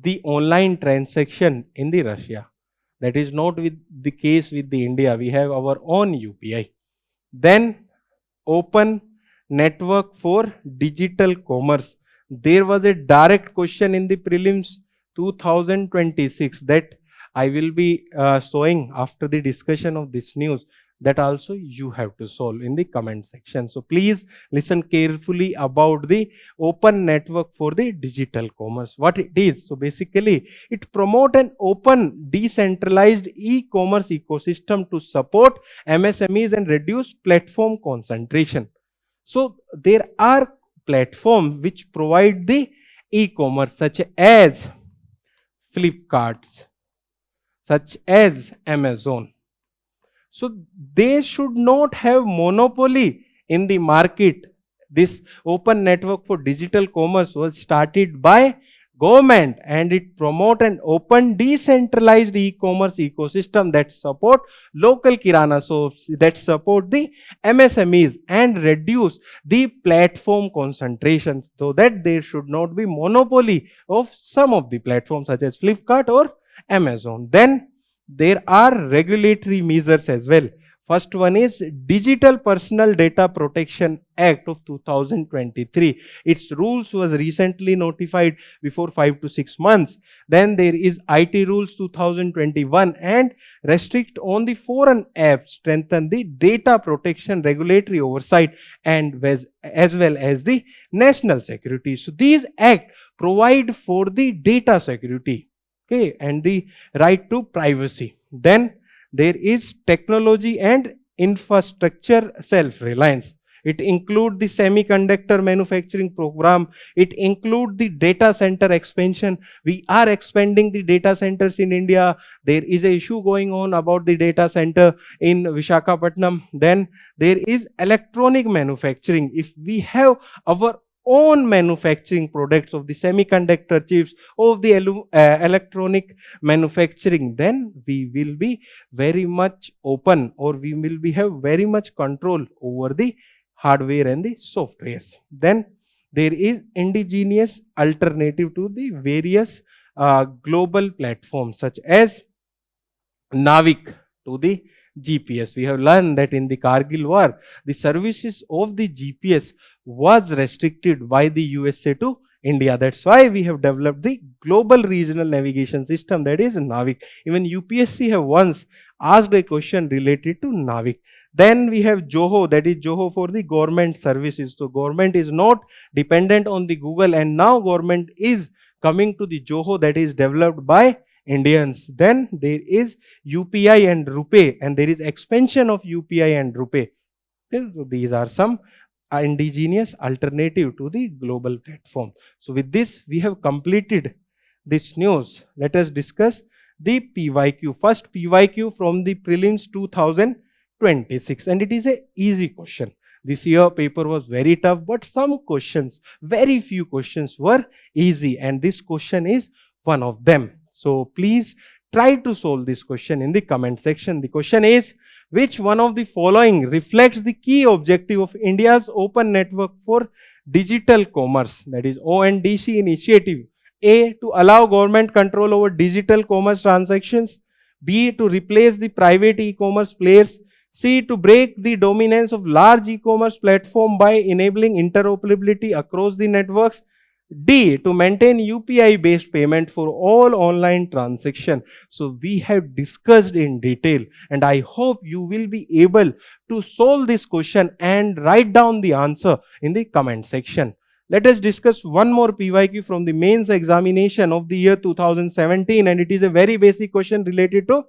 the online transaction in the Russia. That is not with the case with the India. We have our own UPI. Then open network for digital commerce. There was a direct question in the prelims 2026 that I will be showing after the discussion of this news, that also you have to solve in the comment section. So please listen carefully about the open network for the digital commerce. What it is? So basically it promote an open decentralized e-commerce ecosystem to support MSMEs and reduce platform concentration. So there are platforms which provide the e-commerce such as Flipkarts, such as Amazon. So they should not have monopoly in the market. This open network for digital commerce was started by government and it promote an open decentralized e-commerce ecosystem that support local kirana shops, that support the MSMEs and reduce the platform concentration, so that there should not be monopoly of some of the platforms such as Flipkart or Amazon. Then there are regulatory measures as well. First one is Digital Personal Data Protection Act of 2023. Its rules was recently notified before 5 to 6 months. Then there is IT Rules 2021 and restrict on the foreign apps, strengthen the data protection regulatory oversight and as well as the national security. So these acts provide for the data security, okay, and the right to privacy. Then there is technology and infrastructure self-reliance. It includes the semiconductor manufacturing program. It includes the data center expansion. We are expanding the data centers in India. There is an issue going on about the data center in Visakhapatnam. Then there is electronic manufacturing. If we have our own manufacturing products of the semiconductor chips, of the electronic manufacturing, then we will be very much open, or we will be have very much control over the hardware and the softwares. Then there is indigenous alternative to the various global platforms such as Navik to the GPS. We have learned that in the Kargil war, the services of the GPS was restricted by the USA to India. That's why we have developed the global regional navigation system, that is Navik. Even UPSC have once asked a question related to Navik. Then we have Joho, that is Joho for the government services. So government is not dependent on the Google, and now government is coming to the Joho, that is developed by Indians. Then there is UPI and RuPay, and there is expansion of UPI and RuPay. So these are some indigenous alternative to the global platform. So with this, we have completed this news. Let us discuss the PYQ. First PYQ from the prelims 2026, and it is a easy question. This year paper was very tough, but some questions, very few questions were easy, and this question is one of them. So please try to solve this question in the comment section. The question is, Which one of the following reflects the key objective of India's Open Network for Digital Commerce, that is ONDC initiative? A, to allow government control over digital commerce transactions. B, to replace the private e-commerce players. C, to break the dominance of large e-commerce platform by enabling interoperability across the networks. D, to maintain UPI based payment for all online transaction. So we have discussed in detail, and I hope you will be able to solve this question and write down the answer in the comment section. Let us discuss one more PYQ from the mains examination of the year 2017, and it is a very basic question related to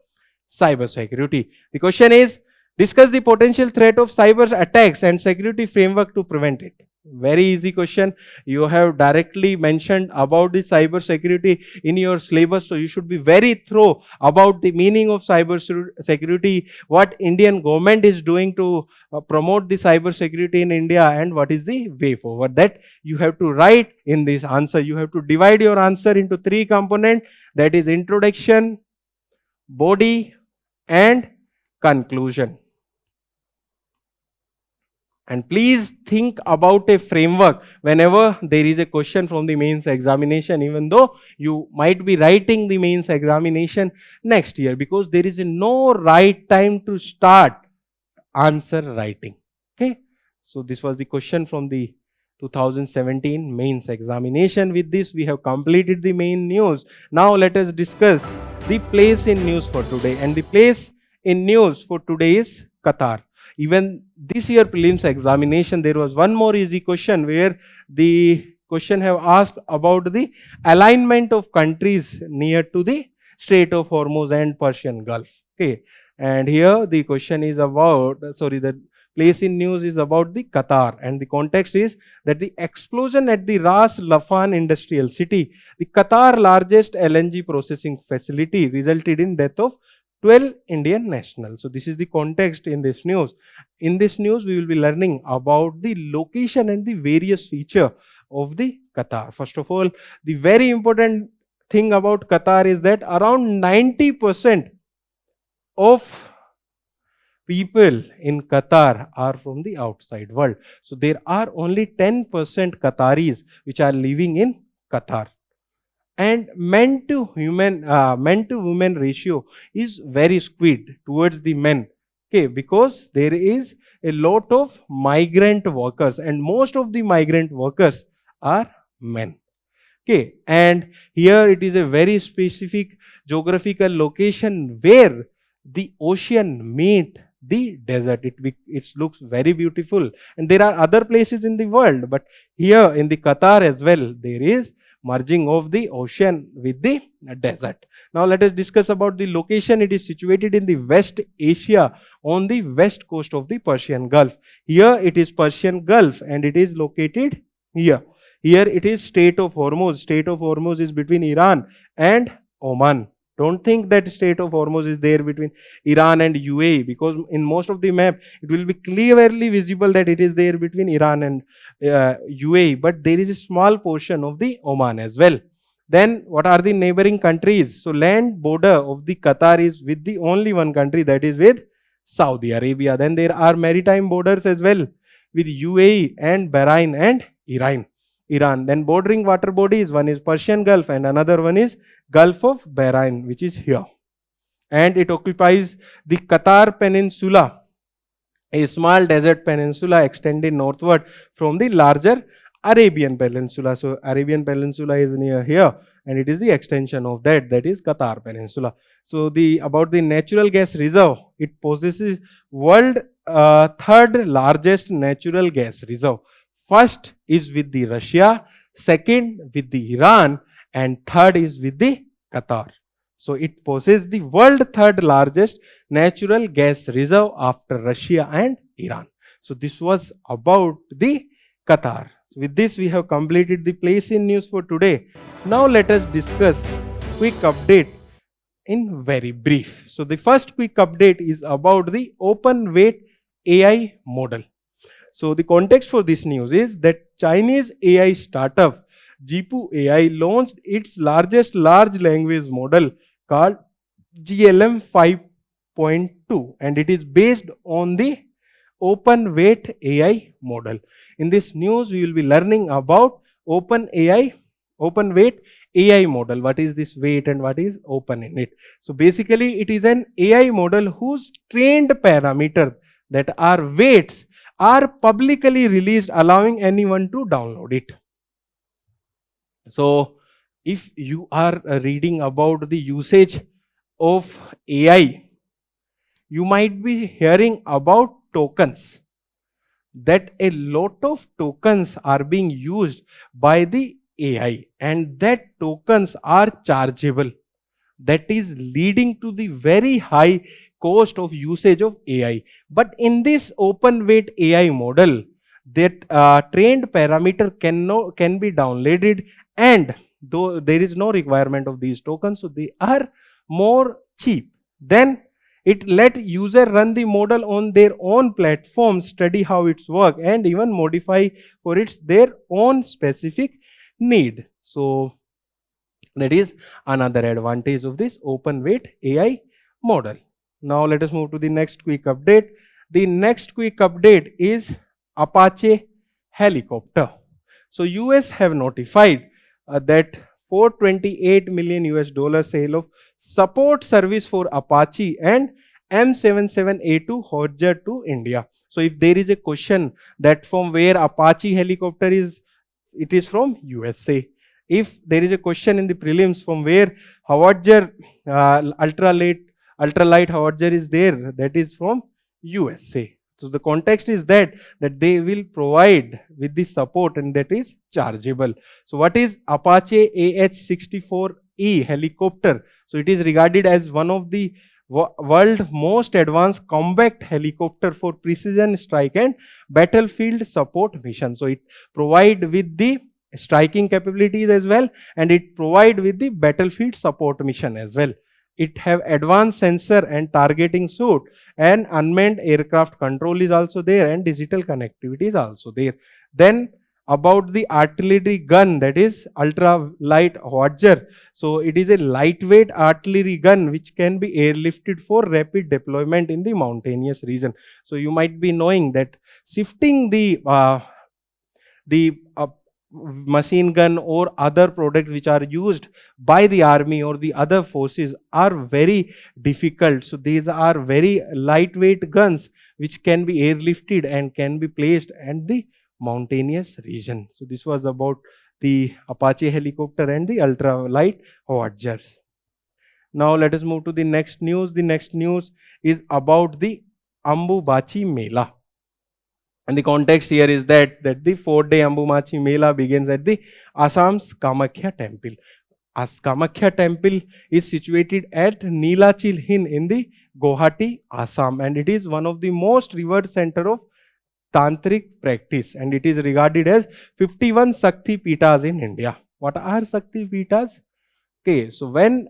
cyber security. The question is, discuss the potential threat of cyber attacks and security framework to prevent it. Very easy question. You have directly mentioned about the cyber security in your syllabus, so you should be very thorough about the meaning of cyber security, what Indian government is doing to promote the cyber security in India, and what is the way forward. That you have to write in this answer. You have to divide your answer into three components, that is introduction, body, and conclusion. And please think about a framework whenever there is a question from the mains examination, even though you might be writing the mains examination next year, because there is no right time to start answer writing. Okay. So this was the question from the 2017 mains examination. With this, we have completed the main news. Now let us discuss the place in news for today. And the place in news for today is Qatar. Even this year prelims examination, there was one more easy question where the question have asked about the alignment of countries near to the Strait of Hormuz and Persian Gulf. Okay, and here the question is about, the place in news is about the Qatar, and the context is that the explosion at the Ras Laffan industrial city, the Qatar largest LNG processing facility, resulted in death of 12 Indian nationals. So this is the context in this news. In this news, we will be learning about the location and the various feature of the Qatar. First of all, the very important thing about Qatar is that around 90% of people in Qatar are from the outside world. So there are only 10% Qataris which are living in Qatar. And men to women ratio is very skewed towards the men. Okay, because there is a lot of migrant workers, and most of the migrant workers are men. Okay, and here it is a very specific geographical location where the ocean meet the desert. It looks very beautiful, and there are other places in the world, but here in the Qatar as well, there is merging of the ocean with the desert. Now let us discuss about the location. It is situated in the West Asia on the west coast of the Persian Gulf. Here it is Persian Gulf, and it is located here. Here it is Strait of Hormuz. Strait of Hormuz is between Iran and Oman. Don't think that Strait of Hormuz is there between Iran and UAE, because in most of the map it will be clearly visible that it is there between Iran and UAE, but there is a small portion of the Oman as well. Then what are the neighboring countries? So land border of the Qatar is with the only one country, that is with Saudi Arabia. Then there are maritime borders as well with UAE and Bahrain and Iran. Then bordering water bodies, one is Persian Gulf and another one is Gulf of Bahrain, which is here. And it occupies the Qatar Peninsula, a small desert peninsula extending northward from the larger Arabian Peninsula. So Arabian Peninsula is near here, and it is the extension of that is Qatar Peninsula. So about the natural gas reserve, it possesses world third largest natural gas reserve. First is with the Russia, second with the Iran, and third is with the Qatar. So it possesses the world third largest natural gas reserve after Russia and Iran. So this was about the Qatar. With this, we have completed the place in news for today. Now let us discuss quick update in very brief. So the first quick update is about the open weight AI model. So the context for this news is that Chinese AI startup Jipu AI launched its largest large language model called GLM 5.2 2, and it is based on the open weight AI model. In this news, we will be learning about open weight AI model. What is this weight and what is open in it? So basically, it is an AI model whose trained parameter, that are weights, are publicly released, allowing anyone to download it. So if you are reading about the usage of AI, you might be hearing about tokens, that a lot of tokens are being used by the AI, and that tokens are chargeable. That is leading to the very high cost of usage of AI. But in this open weight AI model, that trained parameter can be downloaded, and though there is no requirement of these tokens, so they are more cheap. Then it let user run the model on their own platform, study how it's work, and even modify for its their own specific need. So that is another advantage of this open weight AI model. Now let us move to the next quick update. The next quick update is Apache helicopter. So US have notified that 428 million US dollar sale of support service for Apache and M77A2 Hodger to India. So if there is a question that from where Apache helicopter is, it is from USA. If there is a question in the prelims from where Hodger ultralight Hodger is there, that is from USA. So the context is that they will provide with the support, and that is chargeable. So what is Apache AH-64E helicopter? So it is regarded as one of the world most advanced combat helicopter for precision strike and battlefield support mission. So it provide with the striking capabilities as well, and it provide with the battlefield support mission as well. It have advanced sensor and targeting suit, and unmanned aircraft control is also there, and digital connectivity is also there. Then about the artillery gun, that is ultra light Hodger. So it is a lightweight artillery gun which can be airlifted for rapid deployment in the mountainous region. So you might be knowing that shifting the machine gun or other products which are used by the army or the other forces are very difficult. So these are very lightweight guns which can be airlifted and can be placed at the mountainous region. So this was about the Apache helicopter and the ultralight Hodgers. Now let us move to the next news. The next news is about the Ambubachi Mela. And the context here is that the 4-day Ambubachi Mela begins at the Assam's Kamakhya temple. As Kamakhya temple is situated at Nilachil Hill in the Guwahati, Assam, and it is one of the most revered center of tantric practice, and it is regarded as 51 Shakti Pitas in India. What are Shakti Pitas? Okay, so when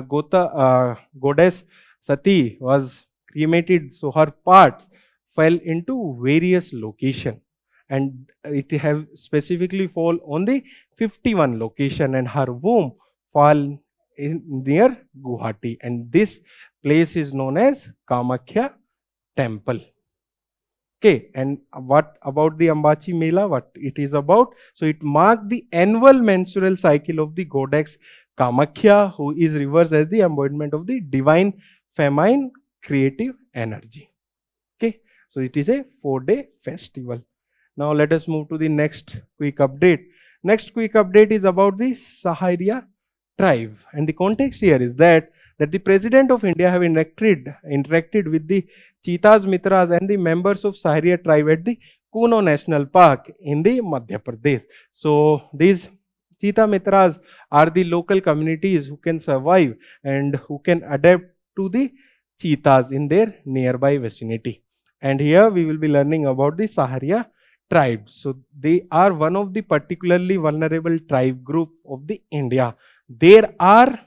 goddess Sati was cremated, so her parts fell into various location, and it have specifically fall on the 51 location, and her womb fall in near Guwahati, and this place is known as Kamakhya temple. Okay, and what about the Ambachi Mela? What it is about? So it marks the annual menstrual cycle of the goddess Kamakhya, who is revered as the embodiment of the divine feminine creative energy. Okay, so it is a 4-day festival. Now let us move to the next quick update. Next quick update is about the Saharia tribe, and the context here is that the President of India have interacted with the Cheetahs Mitras and the members of Saharia tribe at the Kuno National Park in the Madhya Pradesh. So these Cheetah Mitras are the local communities who can survive and who can adapt to the cheetahs in their nearby vicinity. And here we will be learning about the Saharia tribe. So they are one of the particularly vulnerable tribe group of the India. There are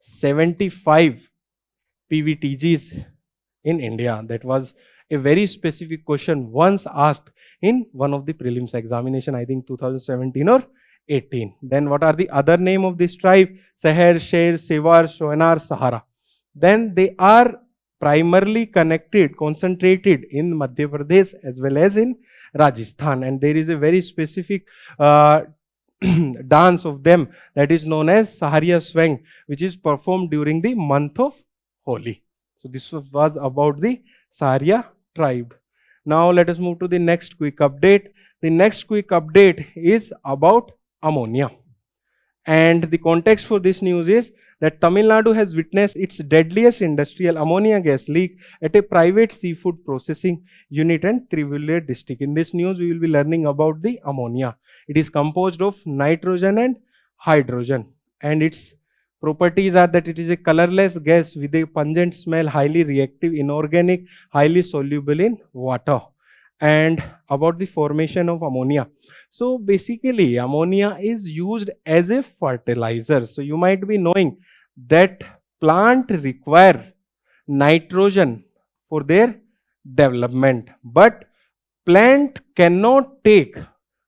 75 PVTGs in India. That was a very specific question once asked in one of the prelims examination, I think 2017 or 18. Then what are the other name of this tribe? Seher, Sher, Sewar, Shoenar, Sahara. Then they are primarily concentrated in Madhya Pradesh as well as in Rajasthan, and there is a very specific dance of them that is known as Sahariya Swang, which is performed during the month of Holi. So this was about the Sahariya tribe. Now let us move to the next quick update. The next quick update is about ammonia. And the context for this news is that Tamil Nadu has witnessed its deadliest industrial ammonia gas leak at a private seafood processing unit in Trivulur district. In this news, we will be learning about the ammonia. It is composed of nitrogen and hydrogen, and its properties are that it is a colorless gas with a pungent smell, highly reactive, inorganic, highly soluble in water. And about the formation of ammonia. So basically, ammonia is used as a fertilizer. So you might be knowing that plant require nitrogen for their development, but plant cannot take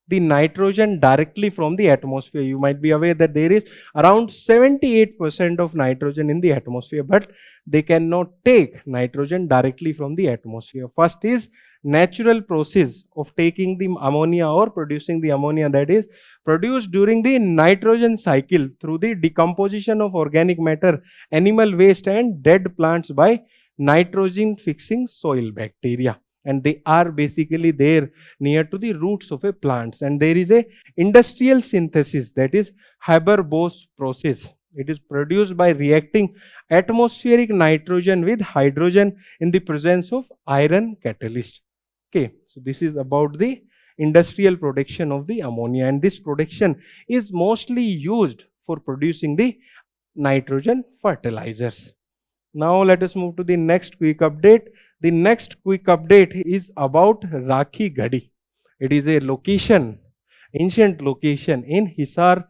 the nitrogen directly from the atmosphere. You might be aware that there is around 78% of nitrogen in the atmosphere, but they cannot take nitrogen directly from the atmosphere. First is natural process of taking the ammonia or producing the ammonia, that is produced during the nitrogen cycle through the decomposition of organic matter, animal waste and dead plants by nitrogen fixing soil bacteria, and they are basically there near to the roots of a plants. And there is a industrial synthesis, that is Haber-Bosch process. It is produced by reacting atmospheric nitrogen with hydrogen in the presence of iron catalyst. Okay, so this is about the industrial production of the ammonia, and this production is mostly used for producing the nitrogen fertilizers. Now let us move to the next quick update. The next quick update is about Rakhi Gadi. It is a location, ancient location in Hisar,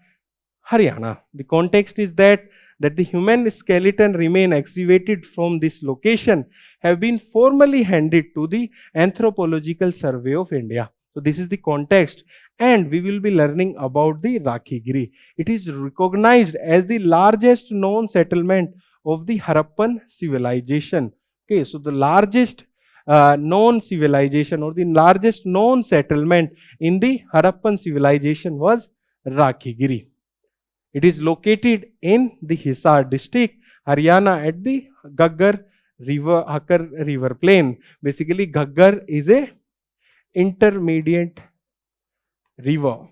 Haryana. The context is that the human skeleton remain excavated from this location have been formally handed to the Anthropological Survey of India. So this is the context, and we will be learning about the Rakhigiri. It is recognized as the largest known settlement of the Harappan civilization. Okay, so the largest known civilization or the largest known settlement in the Harappan civilization was Rakhigiri. It is located in the Hisar district, Haryana, at the Ghaggar river plain. Basically, Ghaggar is a intermediate river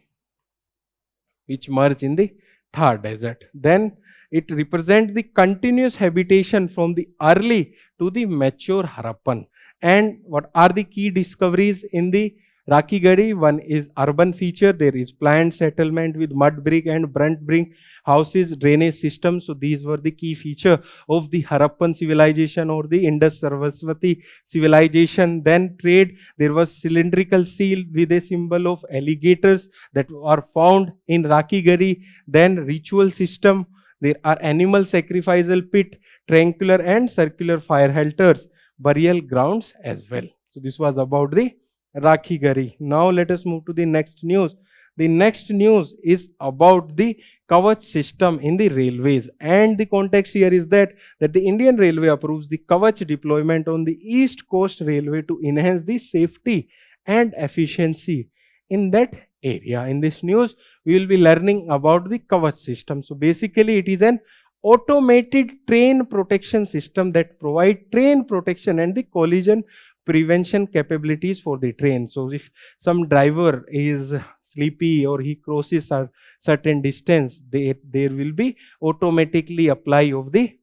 which merge in the Thar desert. Then it represents the continuous habitation from the early to the mature Harappan. And what are the key discoveries in the Rakhigadi? One is urban feature. There is planned settlement with mud brick and burnt brick houses, drainage system. So these were the key feature of the Harappan civilization or the Indus Saraswati civilization. Then trade. There was cylindrical seal with a symbol of alligators that are found in Rakhigadi. Then ritual system. There are animal sacrificial pit, triangular and circular fire altars, burial grounds as well. So this was about the Rakhigari. Now let us move to the next news. The next news is about the Kavach system in the railways, and the context here is that the Indian Railway approves the Kavach deployment on the East Coast Railway to enhance the safety and efficiency in that area. In this news, we will be learning about the Kavach system. So basically, it is an automated train protection system that provide train protection and the collision prevention capabilities for the train. So if some driver is sleepy or he crosses a certain distance, there will be automatically apply of the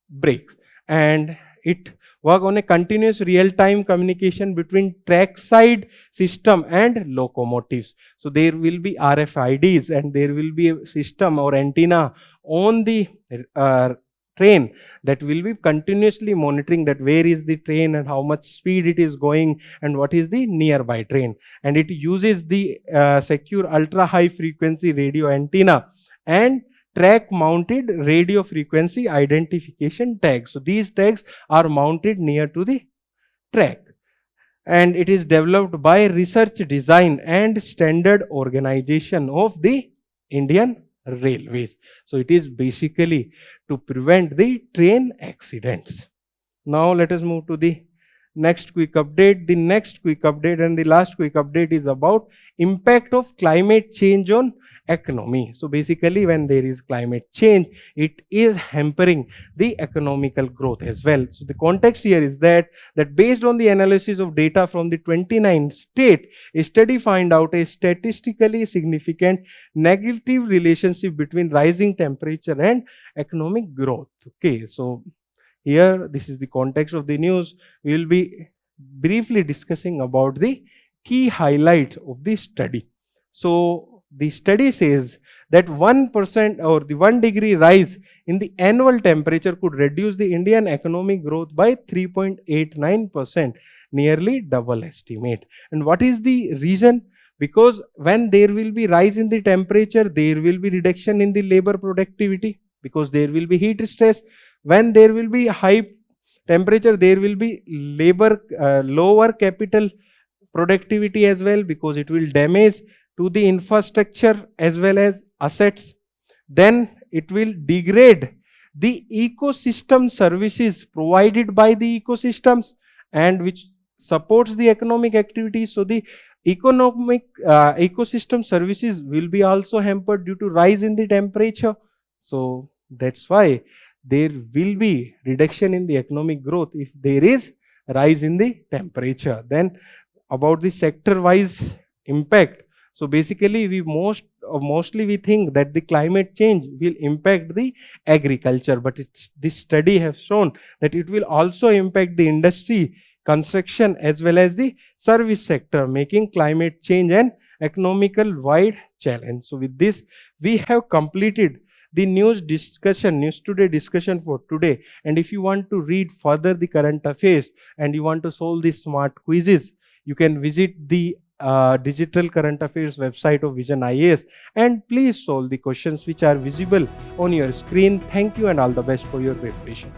brakes, and it work on a continuous real-time communication between trackside system and locomotives. So there will be RFIDs and there will be a system or antenna on the train that will be continuously monitoring that where is the train and how much speed it is going and what is the nearby train. And it uses the secure ultra high frequency radio antenna and track mounted radio frequency identification tags. So these tags are mounted near to the track, and it is developed by research design and standard organization of the Indian Railways. So it is basically to prevent the train accidents. Now let us move to the next quick update. The next quick update and the last quick update is about impact of climate change on economy. So basically, when there is climate change, it is hampering the economical growth as well. So the context here is that based on the analysis of data from the 29 state, a study find out a statistically significant negative relationship between rising temperature and economic growth. Okay, so here, this is the context of the news. We will be briefly discussing about the key highlights of the study. So, the study says that 1% or the 1 degree rise in the annual temperature could reduce the Indian economic growth by 3.89%, nearly double estimate. And what is the reason? Because when there will be rise in the temperature, there will be reduction in the labor productivity, because there will be heat stress. When there will be high temperature, there will be lower capital productivity as well, because it will damage to the infrastructure as well as assets. Then it will degrade the ecosystem services provided by the ecosystems and which supports the economic activity. So the economic ecosystem services will be also hampered due to rise in the temperature. So that's why there will be reduction in the economic growth if there is rise in the temperature. Then about the sector wise impact. So basically we mostly we think that the climate change will impact the agriculture, but this study has shown that it will also impact the industry, construction as well as the service sector, making climate change an economical wide challenge. So with this we have completed the news today discussion for today. And if you want to read further the current affairs and you want to solve the smart quizzes, you can visit the digital current affairs website of Vision IAS and please solve the questions which are visible on your screen. Thank you and all the best for your preparation.